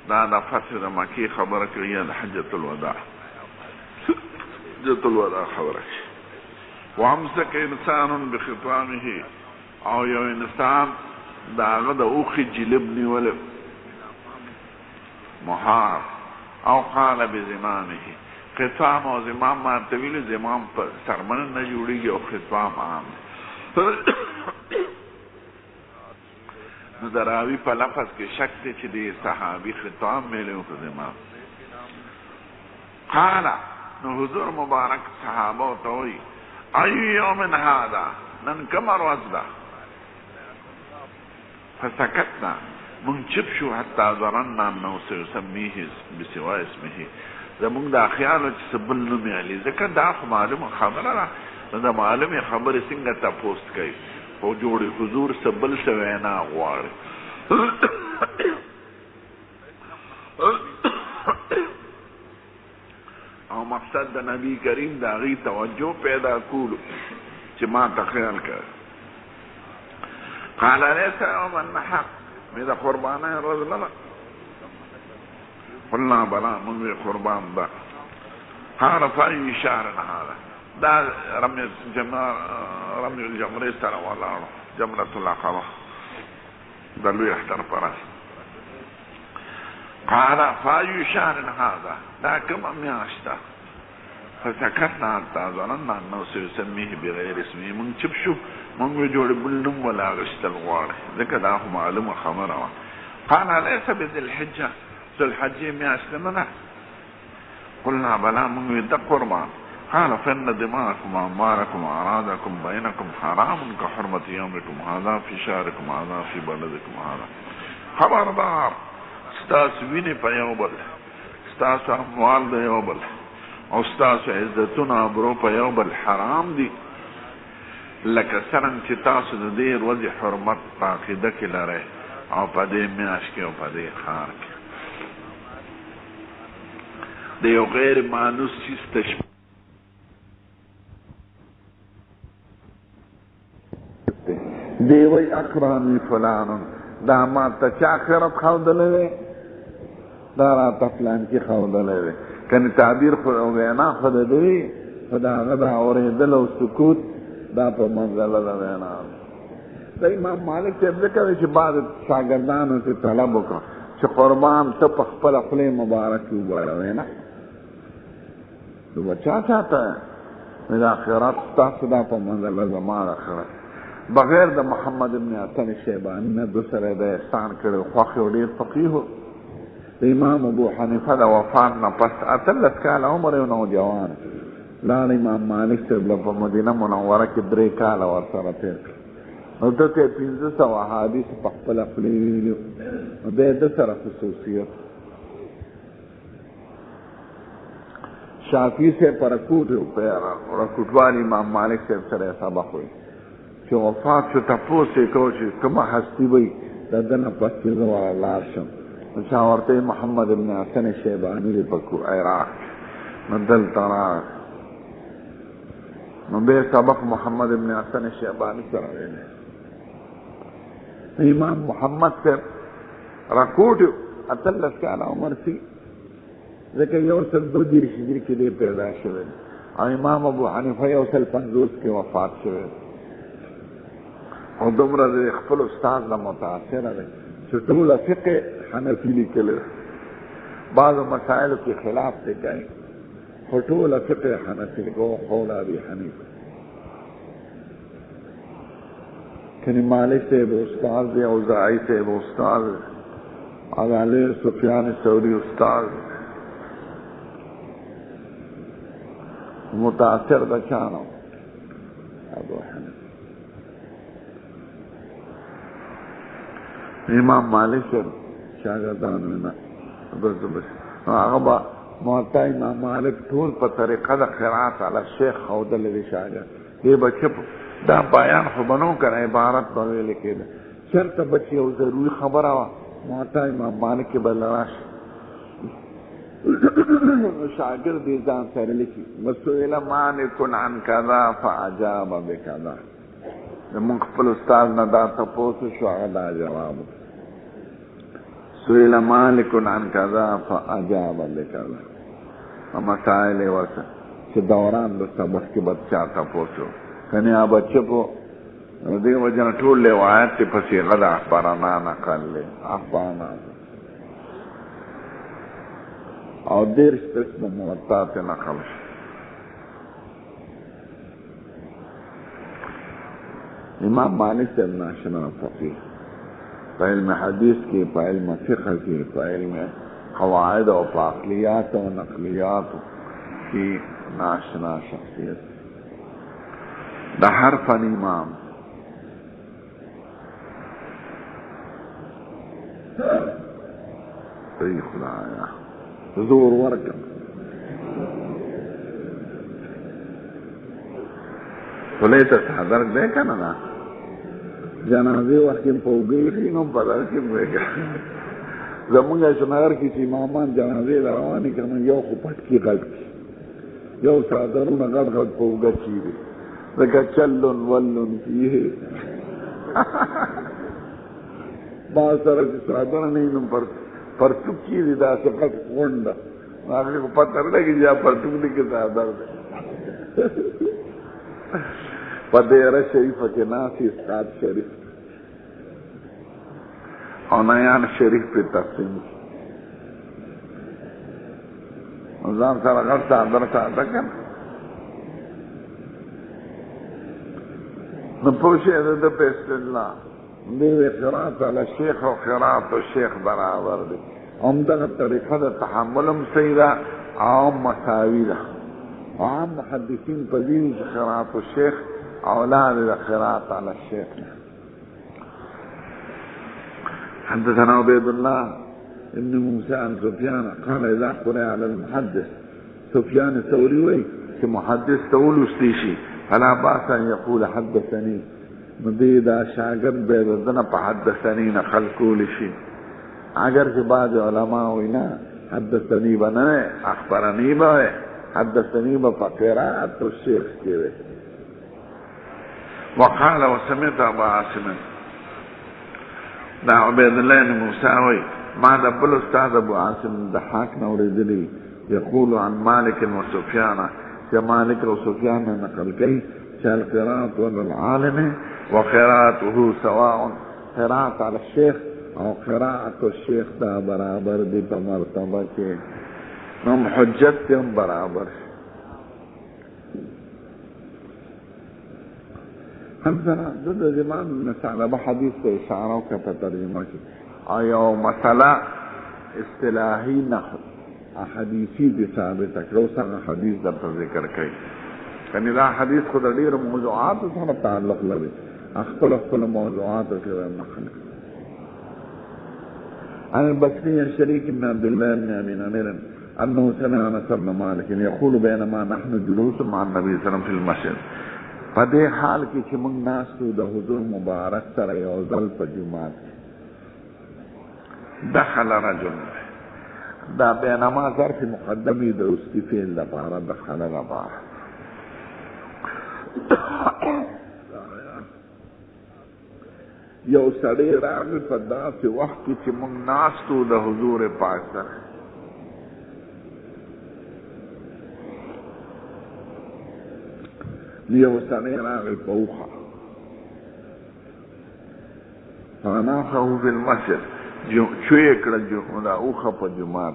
دا فتح دا مکی خبر کری دا حجت الوداع حجت الوداع خبر کری وامسک انسان بخطامه او یو انسان دا آغا دا اوخی جلبنی ولب محار او قال بزمامه خطام او زمام مارتویل زمام پر سرمن نجوڑی گی او خطام عام نو دراوی پا لفظ کے شک تے چی دی صحابی خطام میلیو کو زمام قالا نو حضور مبارک صحابہ توئی ایو یومن هادا نن کمر وزدا فسکتنا من چپ شو حتی ظننا انه سيسميه بسوا اسمه زمونږ دا خیال چې سبل نوم علی ځکه دا خو معلومه خبره ده دا معلومه خبره څنګه تاسو کوي او جوړي حضور سبل شوی نه غواړي او مقصد د نبی کریم دا غي توجه پیدا کولو چې ما ته خیال کړ قال ليس يوم النحر مې دا قربانه رضلله قلنا بلا من قربان دا قال فأي شهر هذا دا رمي الجمرة سنة ولا جمرة العقبة دا لو يحتر براس قال فأي شهر هذا دا كم أمياشتا فسكتنا حتى ظننا أنه سيسميه بغير اسمه من تبشو من وجود بلنم ولا غشت الغوار ذكا دا هو معلومة خبره قال ليس بذي الحجة ذو الحجة مياشتنا قلنا بلا من يدق قربان قال فإن دماءكم وأموالكم وأعراضكم بينكم حرام كحرمة يومكم هذا في شهركم هذا في بلدكم هذا خبردار ستاس ویني په یو بل ستاس اموال د یو بل او ستاس عزتونه ابرو په یو بل حرام دي لکه څنګه چې تاسو د دې ورځې حرمت په عقیده کې لرئ او په دې میاشت کې او په دې ښار کې د یو غیر مانوس چیز تشبیه دی وی اقرانی فلانون دا ما تا چا خیرت خودلے وی دا را تا فلان کی خودلے وی کنی تعبیر خود وینا خود دوی خدا غدا اوریدل و سکوت دا پا منزل دا وینا دا امام مالک سے ذکر ہے کہ بعض شاگردانوں سے طلب کر کہ قربان تو پخپل خلی مبارک کیوں بڑا وینا تو بچا چاہتا ہے میرا خیرات تاسو دا پا منزل زمان آخرت بغیر د محمد ابن حسن شیبانی نه دوسره د احسان کړو خوښ او ډیر فقیه د امام ابو حنیفه د وفات نه پس اتلس کاله عمر یو نوجوان لاړ امام مالک صاحب په مدینه منوره کې 3 کاله ورسره تیر نو دته 1500 احادیث په خپل خپل ویلو د سره خصوصیت شافعی سے پرکوټ او رکوټوال امام مالک صاحب سره سبق وي چې وفات شو تاسو کو چې کومه هستی وي دنه پاتې زوړ لار شم چې ورته محمد ابن حسن شیبانی په کو عراق مدل ترا نو به سبق محمد ابن حسن شیبانی سره ویل امام محمد سے رکوټ اتلس کال عمر سی ځکه یو سل 2 هجری کې دی پیدا شوی او امام ابو حنیفه یو سل 50 کې وفات شوی او دومره د خپل استاد نه متاثر دی چې ټول فقه حنفي لیکل بعض مسائل کې خلاف دی کوي خو ټول فقه حنفي کو قول ابي حنیفه کني مالک سے استاد دی او زائی سے استاد او علی سفیان ثوری استاد متاثر د چانو ابو حنیفه امام مالک شاګردان نه بس هغه با موطا امام مالک ټول په طریقه د قرات علی شیخ او د لوي شاګرد دی بچو دا بیان خو بنو کنه عبارت په ویل کېده شرط بچي او ضروري خبره وا موطا امام مالک بلراش شاګرد دې ځان سره لیکي مسئول مالک عن کذا فاجاب بکذا موږ خپل استاد نه دا تاسو شو هغه دا جواب سئل مالک عن کذا فاجاب بکذا مسائل ورته چې دوران د سبق کې بچا تاسو کنه بچو په دې وجه ټول روایت په صيغه د اخبارنا نقل له اخبارنا او دیر قسم موطات نقل امام مالک سے ناشنا فقیه په علم حدیث کې په علم فقه کې په علم قواعد او عقلیات او نقلیات کې ناشنا شخصیت د هر فن امام ای خدایا زور ورکم خلیتا حضرت دے کنا نا جنازی وقتیم پوگئی خینم پدر کم بیگا زمونگا شنگر کی چی مامان جنازی روانی کنن یو خو پتکی غلط کی یو سادرون غلط پوگا چی دی دکا چلن ولن کیه با سر چی سادرن اینم پرتوک کی دی دا سقط خوندا آخری کو پتر لگی جا پرتوک دی کتا در دے پدیر شریفہ کے ناسی اسقاط شریف اور نیان شریف پہ تقسیم نظام سارا غر سادر سادر کن نپوشی ده پیست اللہ دیوی قرات علی شیخ و قرات و شیخ برابر دی عمدہ طریقہ دا تحملم سیدہ عام مساوی دا عام محدثین پذیری چی قرات و شیخ اولاد دا قرات علی الشیخ حدثنا عبید اللہ ابن موسیٰ عن سفیان قال اذا قرأ على المحدث سفیان ثوری وی کہ محدث تول استیشی فلا باس ان يقول حدثني مدیدہ شاگرد بیددن پا حدثنی نقل کولی شی اگر کہ بعض علماء وینا حدثنی بننے اخبرنی بوے حدثنی با قرات الشیخ کیوے وقال وسمعت ابا عاصم دا عبید اللہ بن موسیٰ وی ما دبل استاد ابو عاصم دحاک نوردلی یقول عن مالک و سفیان کہ مالک و سفیان نقل کی چال قرات والعالم وقراءته سواء قراءت على الشيخ او قراءت الشيخ دا برابر دی پا مرتبہ کے نم حجت تیم برابر ہم سنا دو زمان مسئلہ بحدیث سے اشاروں کا ترجمہ کی آیا مسئلہ اصطلاحی نحو حدیثی دی ثابت اکرو سا حدیث در پر ذکر کئی یعنی دا حدیث خود دیر موضوعات سا تعلق لگے اختل موضوعات کے نقل عن البصري الشريك بن عبد الله بن ابي نمير انه سمع انس بن مالك يقول بينما نحن جلوس مع النبي صلى الله عليه وسلم في المسجد فدې حال کې چې موږ ناستو د حضور مبارک سره یو ځل په جومات دخل رجل دا بینما ظرف مقدمی د استفیل لپاره دخل لپاره یو سړی راغی په داسې وخت کې چې موږ ناستو د حضور پاک سره یو سړی راغی په اوښه فناخه فی المسجد چوی کړه دا اوښه په جومات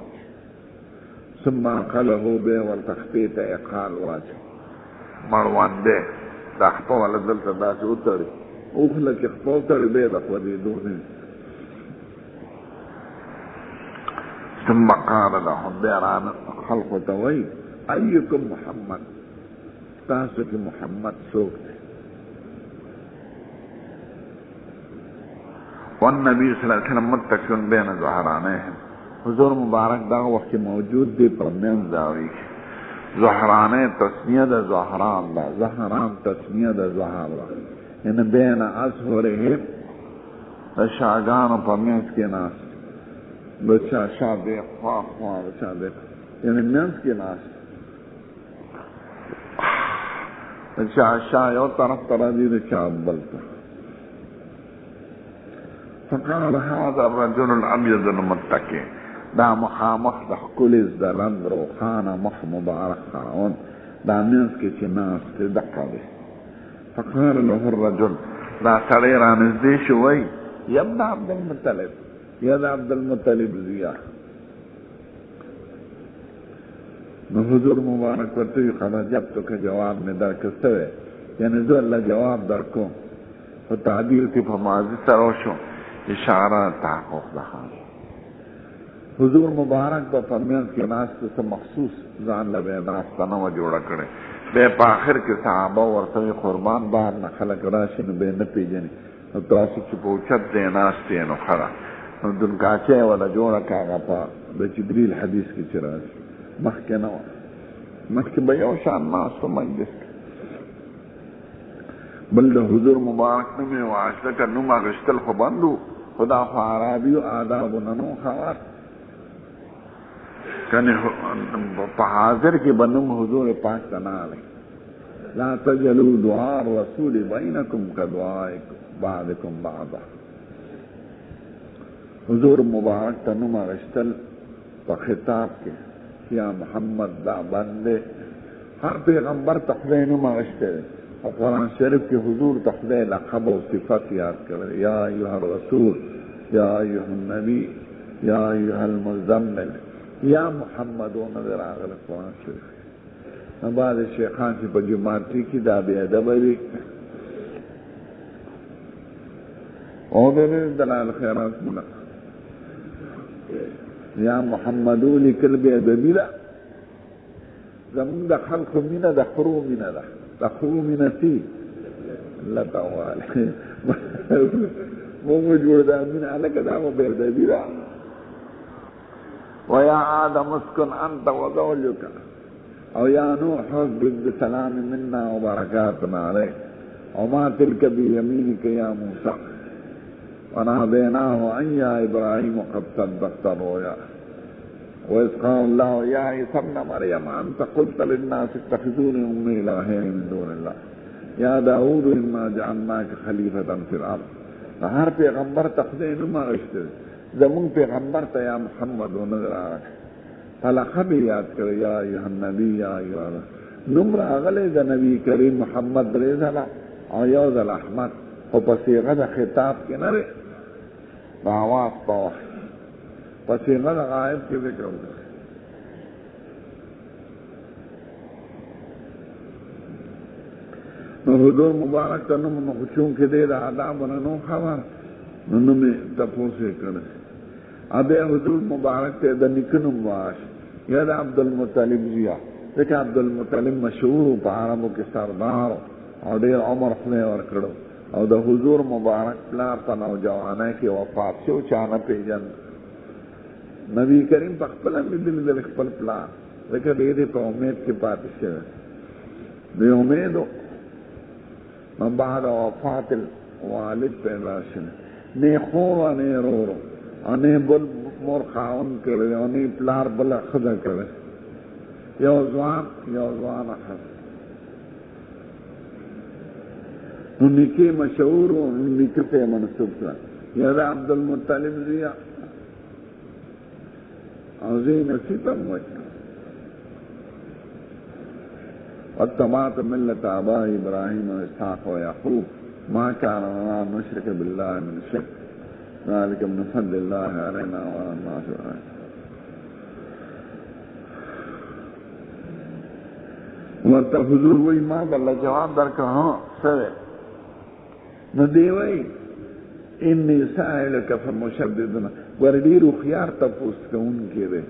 ثم عقله به ورته خپې ته اقال واچو مړوندې دا خپه والا دلته داسې وتړي اوخله کې خپل تر به د خوځېدو نه ثم قال لهم بيران خلق توي ايكم محمد تاسو کې محمد څوک دی؟ والنبي صلی الله علیه وسلم متکئ بین ظهرانیهم، حضور مبارک دا وخت موجود دی پر منځ داوی ظهرانه تسمیه د ظهران دا، ظهران تسمیه د ظهر دا، یعنی بین اظهرهم د شاګانو په منځ کې ناس بچا شا دی خوا خوا بچا دی یعنی منځ کې ناس بچا شا یو طرف ته راځي د چا بل ته. فقال هذا الرجل الابيض المتكئ، دا مخامخ د ښکلي د رنګ روښانه مخ مبارک خاوند دا منځ کې چې ناست دی دقه دی. فقال له الرجل، دا سړی رانږدې شو وایي یا ابن عبدالمطلب، یا د عبدالمطلب زویه. نو حضور مبارک ورته وي قد اجبتک، جواب مې درکړ سوی، یعنی زه الله جواب درکوم. په تعبیر کې په ماضي سره وشو، اشاره تحقق ده. حضور مبارک په منځ کې ناست څه مخصوص ځان له به ناسته نه وه جوړه کړې. بیا په آخر کې صحابه ورته وي قربان بهر نه خلک راشي نو به یې نه پېژني، نو تاسو چې په اوچت ځای ناست یې نو ښه ده. نو دنکاچۍ یې وله جوړه کړه، هغه په د جبریل حدیث کې چې راځي مخکې نه وه، مخکې به یو شان ناست و مجلس کې. بل د حضور مبارک نوم یې واش ځکه نوم اخیستل خو بند و، خو دا خو عربیو آدابو نه نو خبر. کنه په حاضر کې به نوم حضور پاک ته نه الی. لا تجلوا دعاء الرسول بینکم کدعاء بعضکم بعضا. حضور مبارک ته نوم اخیستل په خطاب کې یا محمد دا بنده، هر پیغمبر ته خدای نوم اخیستی دی. او قرآن شریف کې حضور ته خدای لقب او صفت یاد کړی، یا ایها الرسول، یا ایها النبی، یا ایها المزمل، یا محمد و نظر راغلی قرآن شریف. نو بعض شیخان چې په جماعتي کې دا بې ادبه وي او د دلایل خیرات مونه یا محمدو لیکل بې ادبي ده. زمونږ د خلقو مینه د خرو مینه ده، د خرو مینه سي الله تعالی مونږ جوړ دا مینه هلکه دا خو بې ادبي ده. ویا آدم اسکن انت وزوجک، او یا نوح اهبط بسلام منا وبرکاتنا علیک، وما تلك بيمينك يا موسى، وناديناه ان يا ابراهيم قد صدقت الرؤيا، وإذ قال الله يا عيسى ابن مريم أنت قلت للناس اتخذوني أمي إلهين من دون الله، يا داود إنا جعلناك خليفة في الأرض. هر پیغمبر تخدای نوم اخیستی، زمون پیغمبر ته یا محمد و نظر آغاز فلقب یاد کړی یا ایها النبی، یا ایها نوم راغلی د نبی کریم محمد درې ځله او یو ځل احمد، خو په صیغه د خطاب کې نه دی، په اواز په وخت په صیغه د غایب کې ذکر وکړي. نو حضور مبارک ته نوم نو چون کې دی د آدابو نه نو خبر، نو نوم یې تپوس یې کړی. ابیا حضور مبارک ته د نیکه نوم واش یا د عبدالمطلب زویه، ځکه عبدالمطلب مشهور په عربو کې سردار او ډېر عمر خدای ورکړو، او د حضور مبارک پلار په نوجوانۍ کې وفات شو، چا نه پېژند. نبی کریم په خپله لیدلی د خپل پلار، ځکه ډېرې په امید کې پاتې شوی د امیدو. نو بعد وفات والد پیدا شوی، نه خور او نه ورور او نه بل مور خاوند کړی او نه پلار بله ښځه کړی، یو ځوانه ښځه. نو نیکې مشهور و، نیکه ته یې منسوب کړه، یا د عبدالمطلب زویه او زوی نصیب هم وایي. واتبعت ملة آباء إبراهيم وإسحاق ويعقوب ما كان لنا أن نشرك بالله من شيء ذلك من فضل الله علينا وعلى الناس أجمعين. ورته حضور وایي ما د الله جواب درکړه، ها څه دی؟ نو دی وایي انی سائلک فمشددنا. ور ډېر هوښیار تپوس کوونکی دی.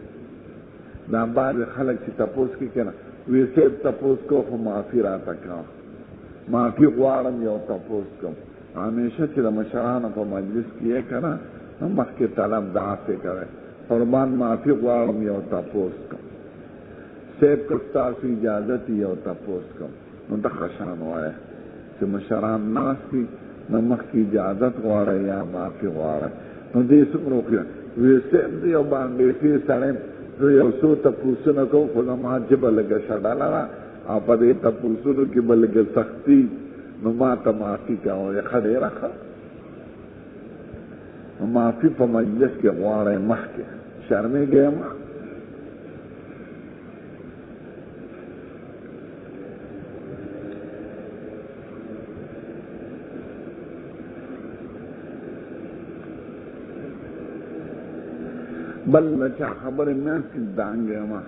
دا بعضې خلک چې تپوس کوي که نه وی سیب تپوس کو خو معافی راته کوه، معافی غواړم یو تپوس کوم. همیشه چې د مشرانو په مجلس کې یې که نه نو مخکې طلب داسې کوئ، قربان معافي غواړم یو تپوس کوم، سیب که ستاسو اجازت یو تپوس کوم. نو دغه شان وایه چې مشران ناست دي نو مخکې اجازت غواړئ یا معافي غواړئ. نو دې څومره وکړه وی سیب د یو بانګلیسي سړی زه یو څو تپوسونه کوم خو زما ژبه لږه شډله ده او په دې تپوسونو کې به لږه سختي نو ما ته معافي کوئ. ښه ډېره ښه نو معافي په مجلس کې غواړئ مخکې شرمېږئ مه. بل چا خبرې منځ کې دانګې مه.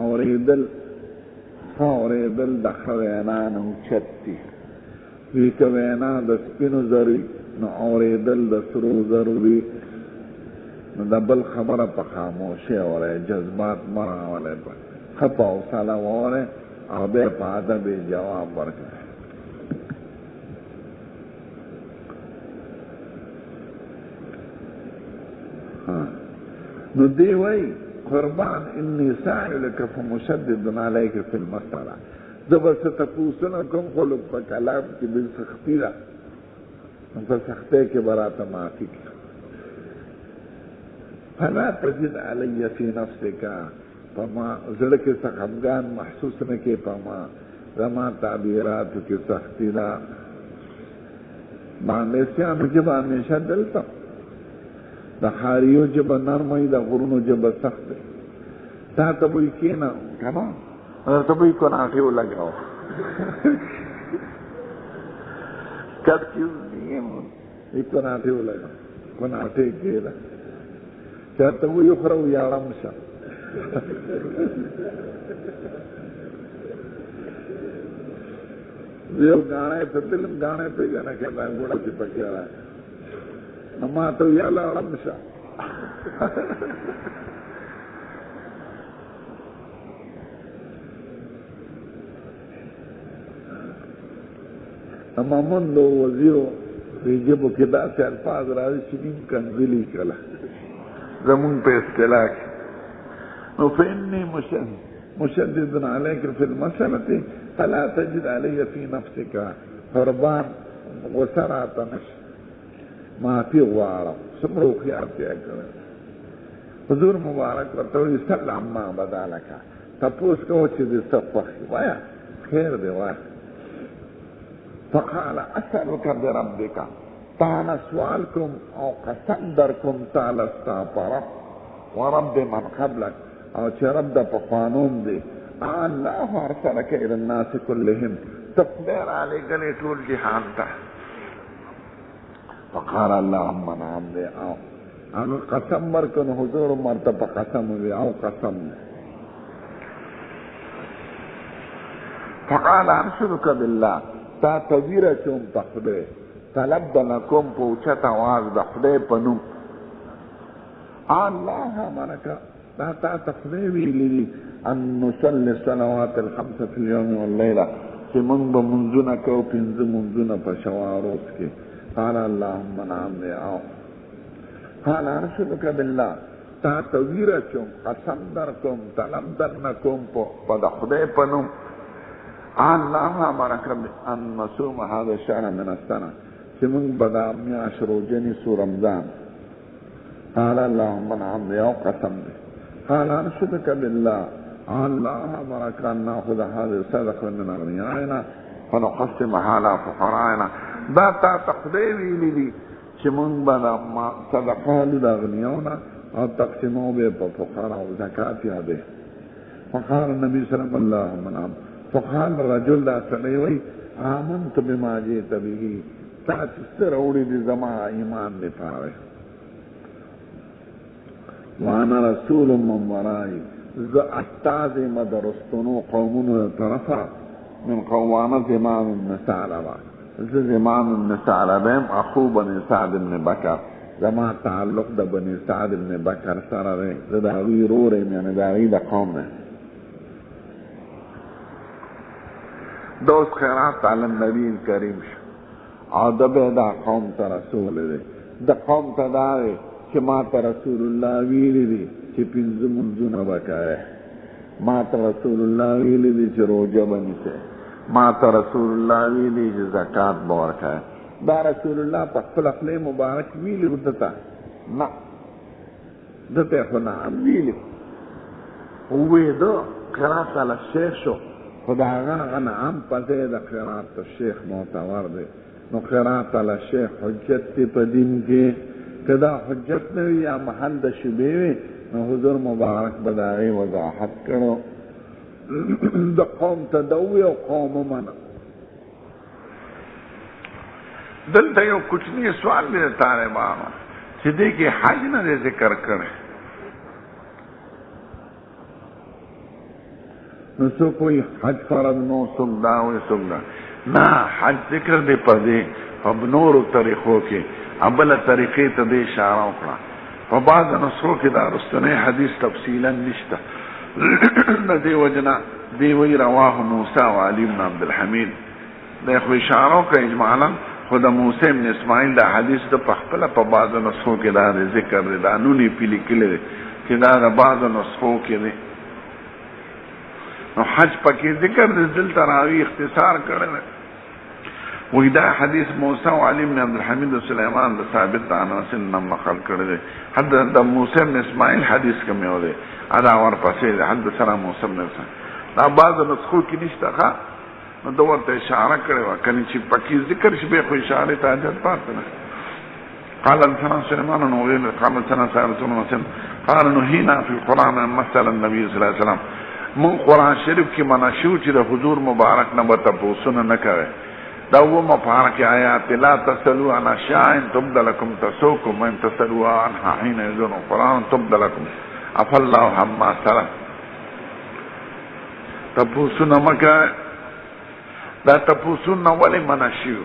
اورېدل ښه اورېدل د ښه وینا نه اوچت دي. وی که وینا د سپینو زرو نو اورېدل د سرو زرو وي. نو د بل خبره په خاموشۍ اورئ، جذبات مه راولئ، ښه په حوصله واورئ او بیا په ادب یې جواب ورکړئ. نو دی وی قربان انی سائلک فمشدد علیک فی المسألہ، زه به څه تپوسونه کوم خو لږ په کلام کې ډېر سختي ده، نو په سختۍ کې به راته معافي کړه. فلا تجد علی فی نفسک، په ما زړه کې څه خفګان محسوس نه کړې، په ما زما تعبیراتو کې سختي ده. بانګلیسیانو ژبه همیشه دلته د ښاریو ژبه نرمه وي، د غرونو ژبه سخت دی. تا ته به یې کښېنه که نه درته به یې کناټې ولګوه کب چیز نہیں ہے کناٹے ولګوه کناټې کښېنه چاته وایي وخوره ویاړم شه یو ګاڼی ته تلم ګاڼی پېژنه که دا ګوړه چې پکې راغی نو ما ته ویاله اړم شه مامندو وزیرو په ژبو کې داسې الفاظ راځي چې نیم کنځلي کله زمونږ په اصطلاح کې. نو فإني مشدد عليك في المسألة فلا تجد علي في نفسك قربان غصه راته نشي معافي غواړم. څومره هوښیار دی حضور مبارک ورته وایي سل عما بدا لکه، تپوس کوه چې دې څه خوښ وایه خیر دی وایه. فقال اسألك بربك، تعالى سؤالكم او قسم دركم تعالى استغفر ورب من قبلك او چې رب د پخوانوم دی الله ارسلك الى الناس كلهم تقدر علي گلی ټول جهان ته. فقال اللهم نعم دی او هغه قسم ورکړ حضور مرته په قسم وی او قسم. فقال انشدك بالله، تا تذیره چوم په خدای طلب د نکوم په اوچت اواز د خدای په نوم. الله امرک، دا تا ته خدای ویلي دي ان نصلي الصلوات الخمس في اليوم والليله، چې موږ به منځونه کوو پنځه منځونه په شپه او ورځ کې. قال اللهم نعم دی او قال انشدک بالله، تا تذیره چوم قسم در کوم طلب در نکوم په د خدای په نوم. الله امرک ان نصوم هذا الشهر من السنه، چې موږ به دا میاشت روژه نیسو رمضان. قال اللهم نعم دی او قسم دی. قال انشدک بالله الله امرک ان ناخذ هذه الصدقه من اغنیائنا فنقسمها على فقرائنا. دا تا ته خدای ویلي دي چې موږ به دا صدقه د اغنیاونه او تقسیمو به په فقرا او زکات یاده. فقال النبي صلی الله علیه وسلم اللهم نعم. فقال الرجل دا سړی وی آمنت بما جئت به، تا چې څه راوړي دي زما ایمان دی پاره. وانا رسول من ورائي، زه استازی یم د رستنو قومونو طرفه من قوانه زمام بن ثعلبه، زه زمام بن ثعلبه یم اخو بني سعد بن بکر، زما تعلق د بني سعد بن بکر سره دی، زه د هغوی ورور یم، یعنې د هغوی د قوم نه. دوس خیرات علی النبی کریم شو او دبه دا قوم تا رسول دی دا قوم تا داوی چه ما تا رسول اللہ ویلی دی چه پنز منزون بکاره ما تا رسول اللہ ویلی دی چه روجه بنیسه ما تا رسول اللہ ویلی چه زکاة بورکه دا رسول اللہ پا خپل اخلی مبارک ویلی ردتا نا دتا خنا ویلی اوی دو قرات علی الشیخ شو خدا آغا نعم پتے دا قرات تا شیخ معتبر دے نو قرات علی الشیخ حجت تی پا دین کے کدا حجت نوی یا محل دا شبیوی نو حضور مبارک بداغی وضاحت کرو دا قوم تدوی و قوم منا دلتا یو کچنی سوال بھی طالبانو چی دیکھی حج نا دے ذکر کرے نو سو کوئی حج فرض نو سک داوی سک دا نا حج ذکر دے پر دے فب نورو طریقوں کے ابلا طریقے تا دے اشارہ اکڑا فبعض نسخوں کے دارستنے حدیث تفصیلا نشتا دے وجنا دے وی رواہ موسیٰ و علی بن عبدالحمید دے خو اشاروں کا اجمالا خود موسیٰ بن اسماعیل دا حدیث دا پخپلا پا بعض نسخوں کے دا ذکر دے دا نونی پیلی کلے دے کہ دا بعض نسخوں کے دے نو حج پکی ذکر دے دل تراوی اختصار کرنے وی دا حدیث موسیٰ و علی بن عبدالحمید و سلیمان دا ثابت دا ناسل نم نقل کرنے حد دا موسیٰ بن اسماعیل حدیث کمی ہو دے ادا ور پسے دے حد سرا موسیٰ بن اسماعیل دا بعض نسخوں کی نشتا خواہ نو دور تا اشارہ کرے وا کنی چی پکی ذکر شبه خو اشارے تا حاجت پاتنا قال انسان سلیمان نوغیل قال انسان سلیمان وسلم قال نهینا فی القرآن مثلا النبی صلی اللہ علیہ وسلم من قرآن شریف کی منشو چی دا حضور مبارک نبتا پوسن نکوے دا وہ مفارق آیات لا تسلو عن اشیاء تبدلکم تسوکم وان تسلو عنها حین یزون قرآن تبدلکم افاللہ حما سلام تپوسن مکوے دا تپوسن ولی منشیو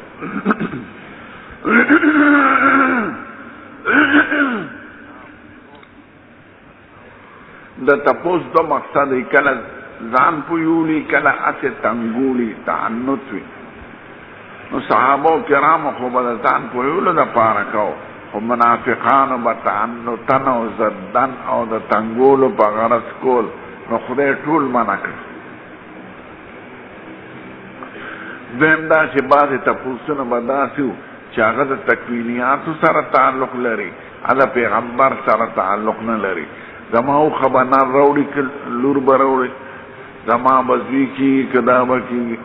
دا تپوس دو مقصد کلا زان پویولی کلا اسی تنگولی تعنتوی نو صحابو کرام خوب دا زان پویولو دا پارکو خو منافقانو با تعنتن و زدن او دا تنگولو پا غرس کول نو خدای طول منکر دویم دا چه بعضی تپوسون بداسیو چه اغا دا تکوینیاتو سر تعلق لری ادا پیغمبر سر تعلق نلری زما او خبرنار روڑی که لور بروڑی زما بزوی کی کدا با کی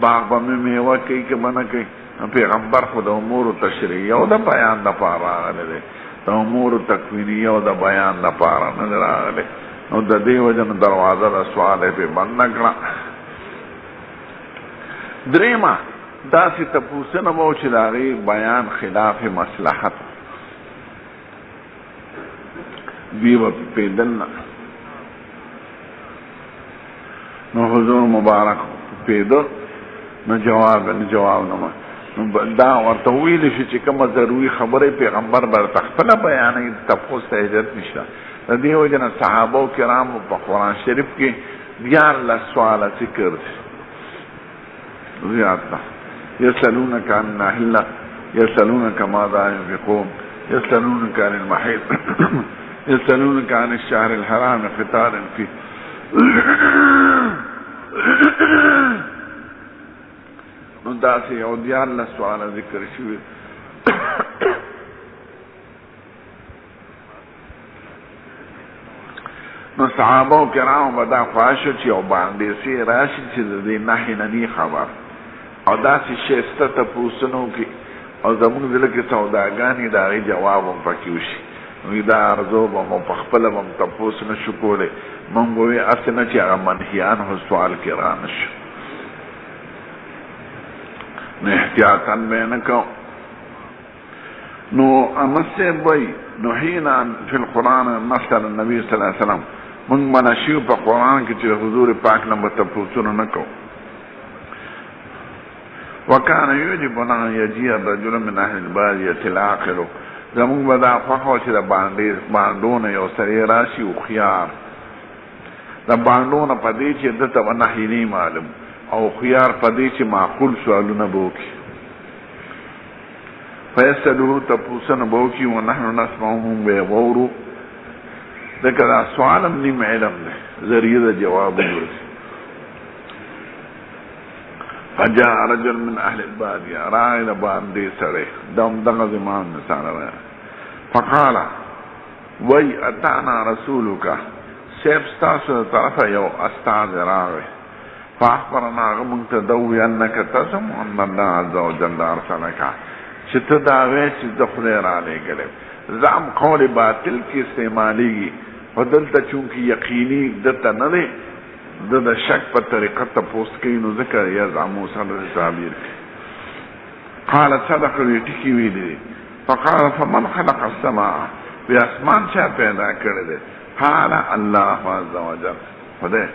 باغ با میوه کی که بنا کی پیغمبر خود امور تشریعی او دا بیان دا پارا آگلی دی دا امور تکوینی او دا بیان دا پارا ندر آگلی نو دا دیو جن دروازه دا سواله پی بند نکلا دریما دا سی تپوسن موچی داغی بیان خلاف مصلحت دیو پیدلنا نو حضور مبارک پیدل نو جواب نما دا ورطویلی شو چی کم ضروری خبری پیغمبر بر تخفل بیانی تپوس تحجت نشتا دا دیو جن صحابو کرام پا قرآن شریف کی دیار لسوالا ذکر دی زیادتا یسألونک عن النحلة یسألونک ماذا ينفقون یسألونک عن المحيط يسألونك عن الشهر الحرام قتال فيه نو داسی او دیار لسوالا ذکر شوی نو صحابو کرام بدا خواشو چی او باندیسی راشی چی دی نحی ننی خبر او داسی شیسته تپوسنو کی او زمون دلکی سوداگانی داغی جوابم پکیوشی نوی دا ارزو با مو پخپل بم تپوس نشو کوله من گوی اصنا چی اغا منحیان ہو سوال کرانشو نو احتیاطاً بینکو نو امسے بای نحینا فی القرآن مثل النبی صلی اللہ علیہ وسلم من منشیو پا قرآن کی چی حضور پاک نمبر تپوسنو نکو وکان یوجبنا یجی الرجل من اهل البادیت العاقلو زمون بدا خوخو چی دا باندون یو سری راشی و خیار دا باندون پا دی چی دتا و نحی نی معلوم او خيار پدې چې معقول سوالونه بوکي فیسلو تپوسن بوکی و نحن نسمعهم بیغورو دکر سوالم نیم علم ده ذریعه جواب ورسی فجاء رجل من اهل البادیه رائی لبان دی سڑے دم دغز امام نسان رائے فقال وی اتانا رسولکا سیبستاسو طرف یو استاذ راوی فاخبرنا غمونت دوی انکا تسم ان اللہ عز و جل ارسلکا چې ته دا وې چې د خدای را لېږلی زعم قول باطل کې استعمالیږي خو دلته چونکې یقیني دته نه دی د شک په طریقه تپوس کوي نو ځکه یزعمو سره تعبیر کوي قال صدق وی ټکي ویلي فقال فمن خلق السماء وی اسمان چا پیدا کړی دی قال الله عز وجل خدای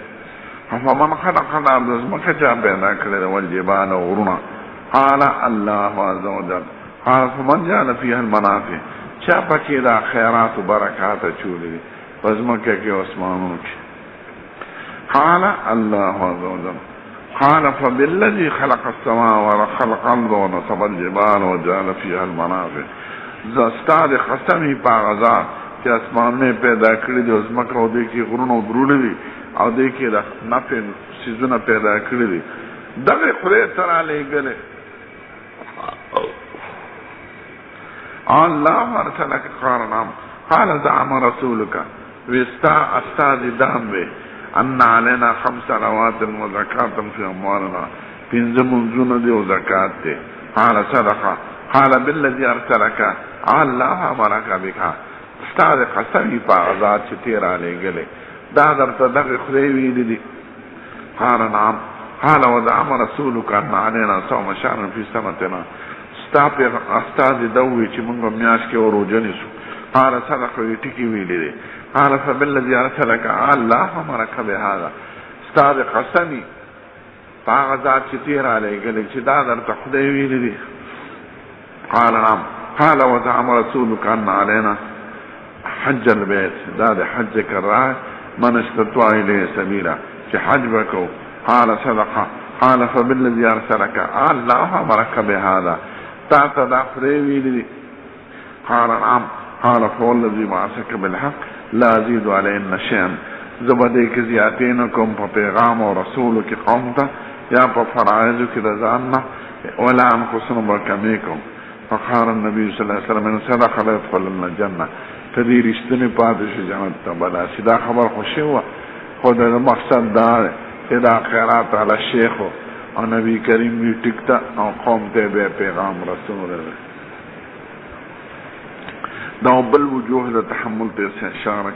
فمن خلق الارض ځمکه چا پیدا کړی دی والجبال غرونه قال الله عز وجل قال فمن جعل فيها المنافع چا پکې دا خیرات و برکات چولې پزمکه کې اسمانونو کې قال الله عز وجل قال فبالذي خلق السماء وخلق الارض ونصب الجبال وجعل فيها المنافع زستاد قسمی پاغزا چې اسمانونه پیدا کړی دي اسمکه او دې کې غرونه درول دي او دې کې د نفع سيزونه پیدا کړی دي دغه خدای تعالی لګل الله ارسلك قارنا قال زعم رسولك وستا استاذ دامه ان علينا 5 صلوات وزكاة في اموالنا پنځم منځونه دي او زکات دي قال صدقه قال بالذي ارسلك الله امرك بك استاذ قسمی په آزاد چې تیر علیګله دا درته دغه خدای ویل دي قال نعم قال وزعم رسولك ان علينا صوم شهر في سنتنا استاذ دوی چې موږ میاش کې اوروجنې شو قال صدق وی ټکی ویلې دي قال فبالذي ارسلك الله امرك بهذا استاذ قسمی هغه ذات چې تیر علیګل چې دا درته خدای ویلې دي قال نعم قال وزعم رسولك ان علينا حج البيت دا د حج کرا من استطاع اليه سبيلا چې حج وکاو قال صدق قال فبالذي ارسلك الله امرك بهذا تعطى دافري ويلي قال نعم قال فوالذي بعثك بالحق لا ازيد علينا شيئا زبديك زياتينكم فبيغام ورسولك قومتا يا ففرائزك رزانا ولا انقصنا بركميكم فقال النبي صلى الله عليه وسلم ان صدق لا يدخلن الجنه تدير اشتني پادش جنت بلا سدا خبر خوشي هوا خود مقصد دار اذا خیرات علی الشیخ او نبی کریم وی ټکتا او قوم ته به پیغام رسول الله دا بل وجوه د تحمل ته اشاره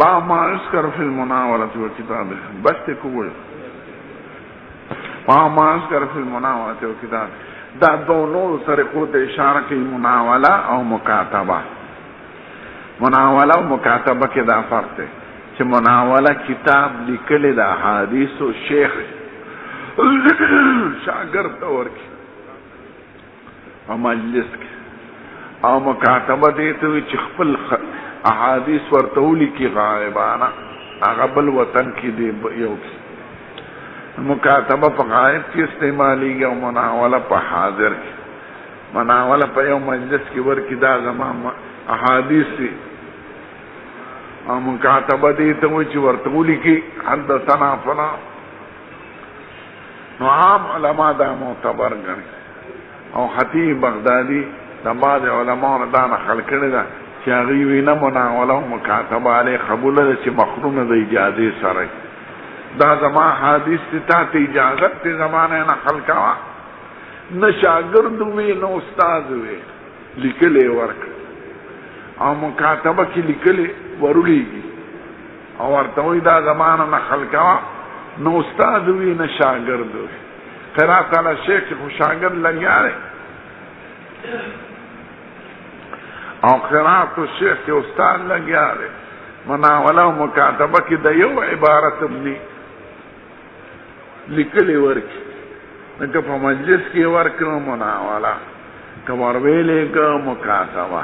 با ما اذكر في المناوله وكتابه بس کوول با ما اذكر في المناوله وكتابه دا دو نور طریقو ته اشاره کوي مناوله او مکاتبه مناوله او مکاتبه کې دا فرق دی چې مناوله کتاب لیکل د احادیث او شیخ شاګرد ته ورکی او مجلس کې او مکاتبه دې ته چې خپل احادیث ورته ولیکي غایبانه هغه بل وطن کې دی یو مکاتبه په غایب کې استعمالي او مناوله په حاضر کې مناوله په یو مجلس کې ورکی دا زمام احادیث او مکاتبه دې ته و چې ورته ولیکي حدثنا فلان نو عام علما دا معتبر ګڼي او خطیب بغدادي د بعض علماء دا نقل کړی ده چې هغه وینا مناوله او مکاتبه علی قبول ده چې مخرونه د اجازه سره دا زما حدیث ته اجازه ته زمانه نقل کوا نه شاګرد وی نو استاد وی لیکلې ورک او مکاتبه کې لیکلې ورولېږي او ورته وی دا زمانه نقل کوا نو استاد وی نه شاګرد وی قرات علی شیخ خو شاګرد لګیاره او قرات الشیخ کې استاد لګیاره مناوله او مکاتبه کې د یو عبارت ابني لیکلې ورکی نو په مجلس کې ورکړو مناوله کور ویلې کو مکاتبه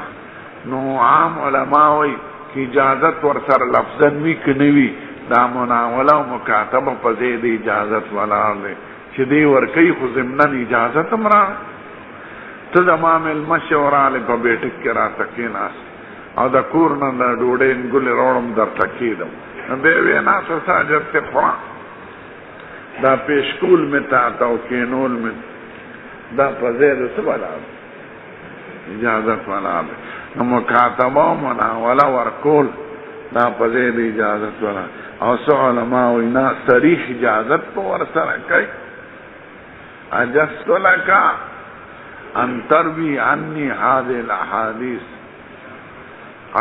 نو عام علما وی کی اجازت ور سره لفظا وی کني وی دا مناوله او مکاتبه په ځای د اجازت ولاړ دی چې دی ورکوي خو ضمناً اجازت هم راغی ته زما مېلمه شې وراغلې په بیټک کې راته کېناست او د کور نه د ډوډۍ ګلې راوړم درته کېدم نو بیا ویې ناسته څه حاجت دی خوره دا پیشکول مې تاته او کېنول مې دا په ځای د څه ولاړ اجازت ولاړ دی نو مکاتبه او مناوله ورکول دا په ځای د اجازت ولاړ او څه علما وایي نه صریح اجازت په ورسره کوي اجزت لك ان تروي عني هذه الاحاديث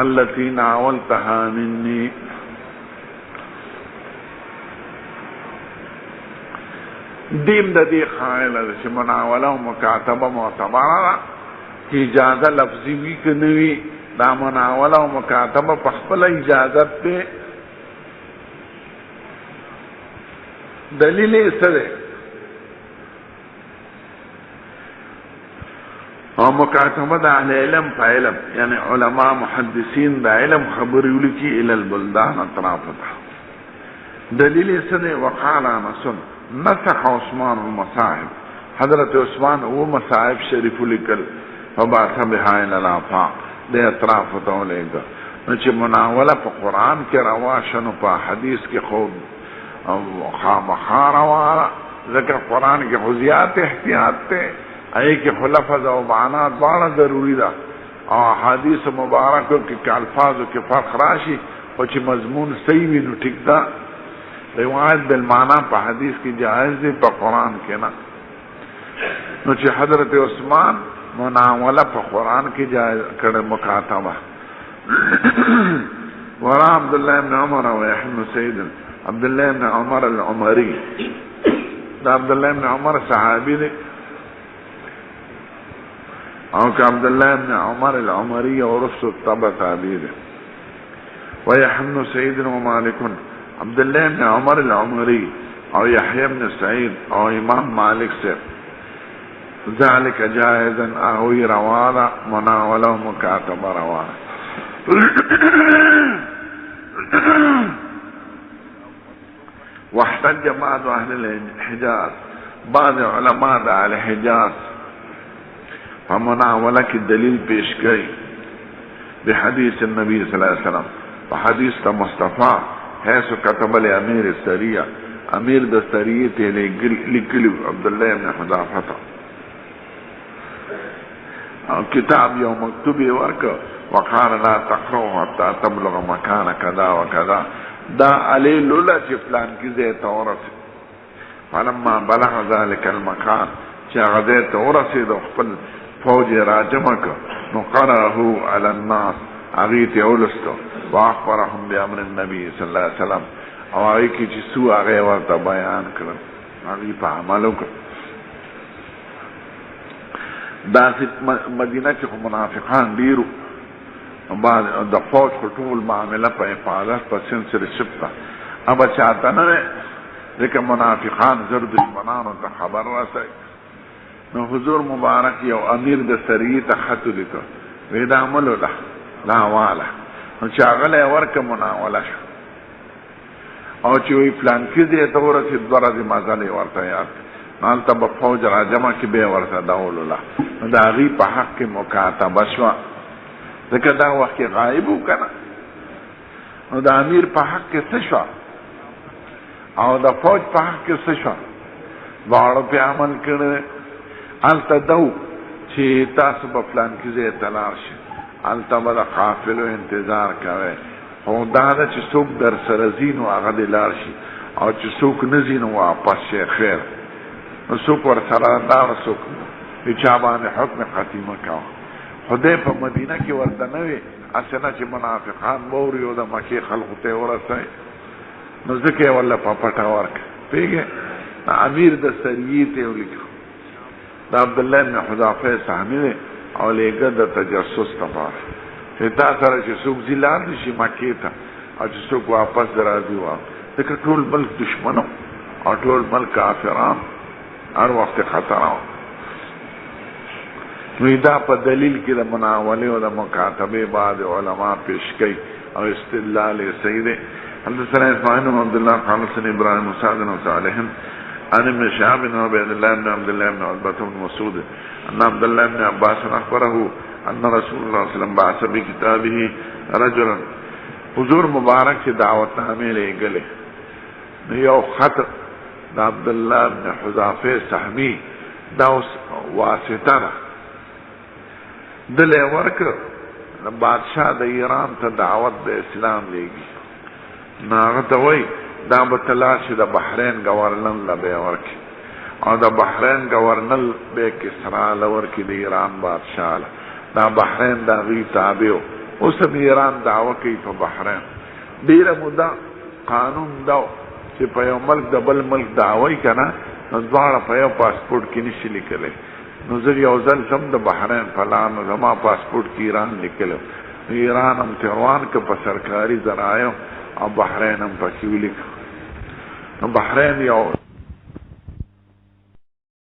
التي ناولتها مني دیم د دې خایل چې مناوله او مکاتبه معتبره چې اجازه لفظي وي که نه وي دا مناوله او مکاتبه په خپل اجازت دی دلیل یې څه دی او مکاتبه د اهل علم په علم یعنی علما محدثین د علم خبرې ولیکي الى البلدان اطرافته دلیل یې څه دی وقال انس نسخ عثمان المصاحب حضرت عثمان وہ مصاحب شریف لکل فبعث بها الى الافاق دے اطراف لے گا نچے مناولہ پا قرآن کے رواشن پا حدیث کے خوب خامخا روالا ذکر قرآن کے خزیات احتیاط تے اے کہ لفظ و معنات بارا ضروری دا اور حدیث مبارکوں کے الفاظ کے فرق راشی وچی مضمون صحیح بھی نو ٹھیک دا روایت بالمعنی پا حدیث کی جائز دی پا قرآن کے نا نو چی حضرت عثمان مناولہ پا قرآن کی جائز کڑ مکاتبہ ورا عبداللہ ابن عمر و یحیی سید عبداللہ ابن عمر العمری دا عبداللہ ابن عمر صحابی دی او کہ عبداللہ ابن عمر العمری اور رسول طبع تابی دی و یحیی سید و مالکن عبداللہ ابن عمر العمری اور یحیی بن سعید اور امام مالک سے ذالک جائزن آوی روالا مناولا و مکاتب روالا واحتج بعض اہل الحجاز بعض علماء دا اہل حجاز فمناولا کی دلیل پیش گئی بحدیث النبی صلی اللہ علیہ وسلم فحدیث تا مصطفیٰ حیث کتب امیر السریہ امیر دا سریت لکلی عبداللہ ابن حذافہ کتاب یو مکتوبی ورک وقال لا تقرأوا حتى تبلغ مکان کذا و کذا دا علی لولا چی فلان کی زیت ورسی فلما بلغ ذلك المکان چی غزیت ورسی دا خپل فوج راجمک نقرأه على الناس اغیت اولستو واخبرهم بامر النبی صلی اللہ علیہ وسلم او اغی کی چی سو اغی ورطا بیان کرن اغی پا عملو کر دا مدینہ چی خو منافقان دیرو بعد دا فوج خطول معاملہ پا حفاظت پا سنسر شبتا ابا چاہتا نرے لیکن منافقان زرد دشمنانو تا خبر رسائی نو حضور مبارک یو امیر دا سریع تا خطو لکو ویدا عملو لا والا نو چاگل ورک مناولا شو او چوی فلان کیزی تورسی دورزی مزالی ورطا یاد نالتا با فوج را جمع کی بے ورطا داولو لا نو دا غی پا حق کی مکاتبه شوا ذکر دا وقت غائبو کنا نو دا امیر پا حق کی سشوا او دا فوج پا حق کی سشوا بارو پی عمل کرنے آلتا دو چی تاسو با فلان کیزی تلار شی آلتا با دا قافلو انتظار کوئے او دادا چی سوک در سرزینو آغد لار شی او چی سوک نزینو واپس شی خیر نو سوک ور سرادار سوک اچابان حکم ختیمه کاو خدای پا مدینه کی وردنوی اسنا چی منافقان بوریو دا مکی خلقو ورسای نو ذکر والا پا پتا ورک پیگه نا امیر دا سریعی تیو لکو دا عبداللہ ابن حذافہ سامی دے او لیگا دا تجسس تفار تا سره چې څوک زیلان شي مکې ته او چې څوک واپس درازي واه ځکه ټول ملک دشمنو او ټول ملک کافران هر وخت خطر نو دا په دلیل کې د مناولې او د مکاتبه بعد علما پیش کوي او استدلال صحیح دی حدثنا اسماعيل بن عبد الله قال حدثني ابراهيم بن سعد بن صالح عن ابن شهاب بن عبد الله بن عبد الله بن عتبة بن مسعود ان عبد الله بن عباس اخبره ان رسول الله صلى الله عليه وسلم بعث بكتابه رجلا حضور مبارک سے دعوت نامے لے گلے یو خط دا عبد الله بن حذافه سهمی دا واسطه ده دلے ورک بادشاہ د ایران ته دعوت د اسلام لېږي ناغه ته وای دا بتلاشي د بحرین گورنر لبه ورکی او د بحرین گورنر به کسرا لور کې د ایران بادشاہ دا بحرین دا غي تابعو اوس د ایران دعوه کوي په بحرین ډیره مودا قانون دا چې په یو ملک د بل ملک دعوی کنه نو ځوړه په یو پاسپورت کې نشي لیکلی نو زه یو ځل سم د بحرین فلان زما پاسپورت کې ایران لیکلو ایران هم تهران کې په سرکاري ذرایع او بحرین هم پکې ولیکو نو بحرین یو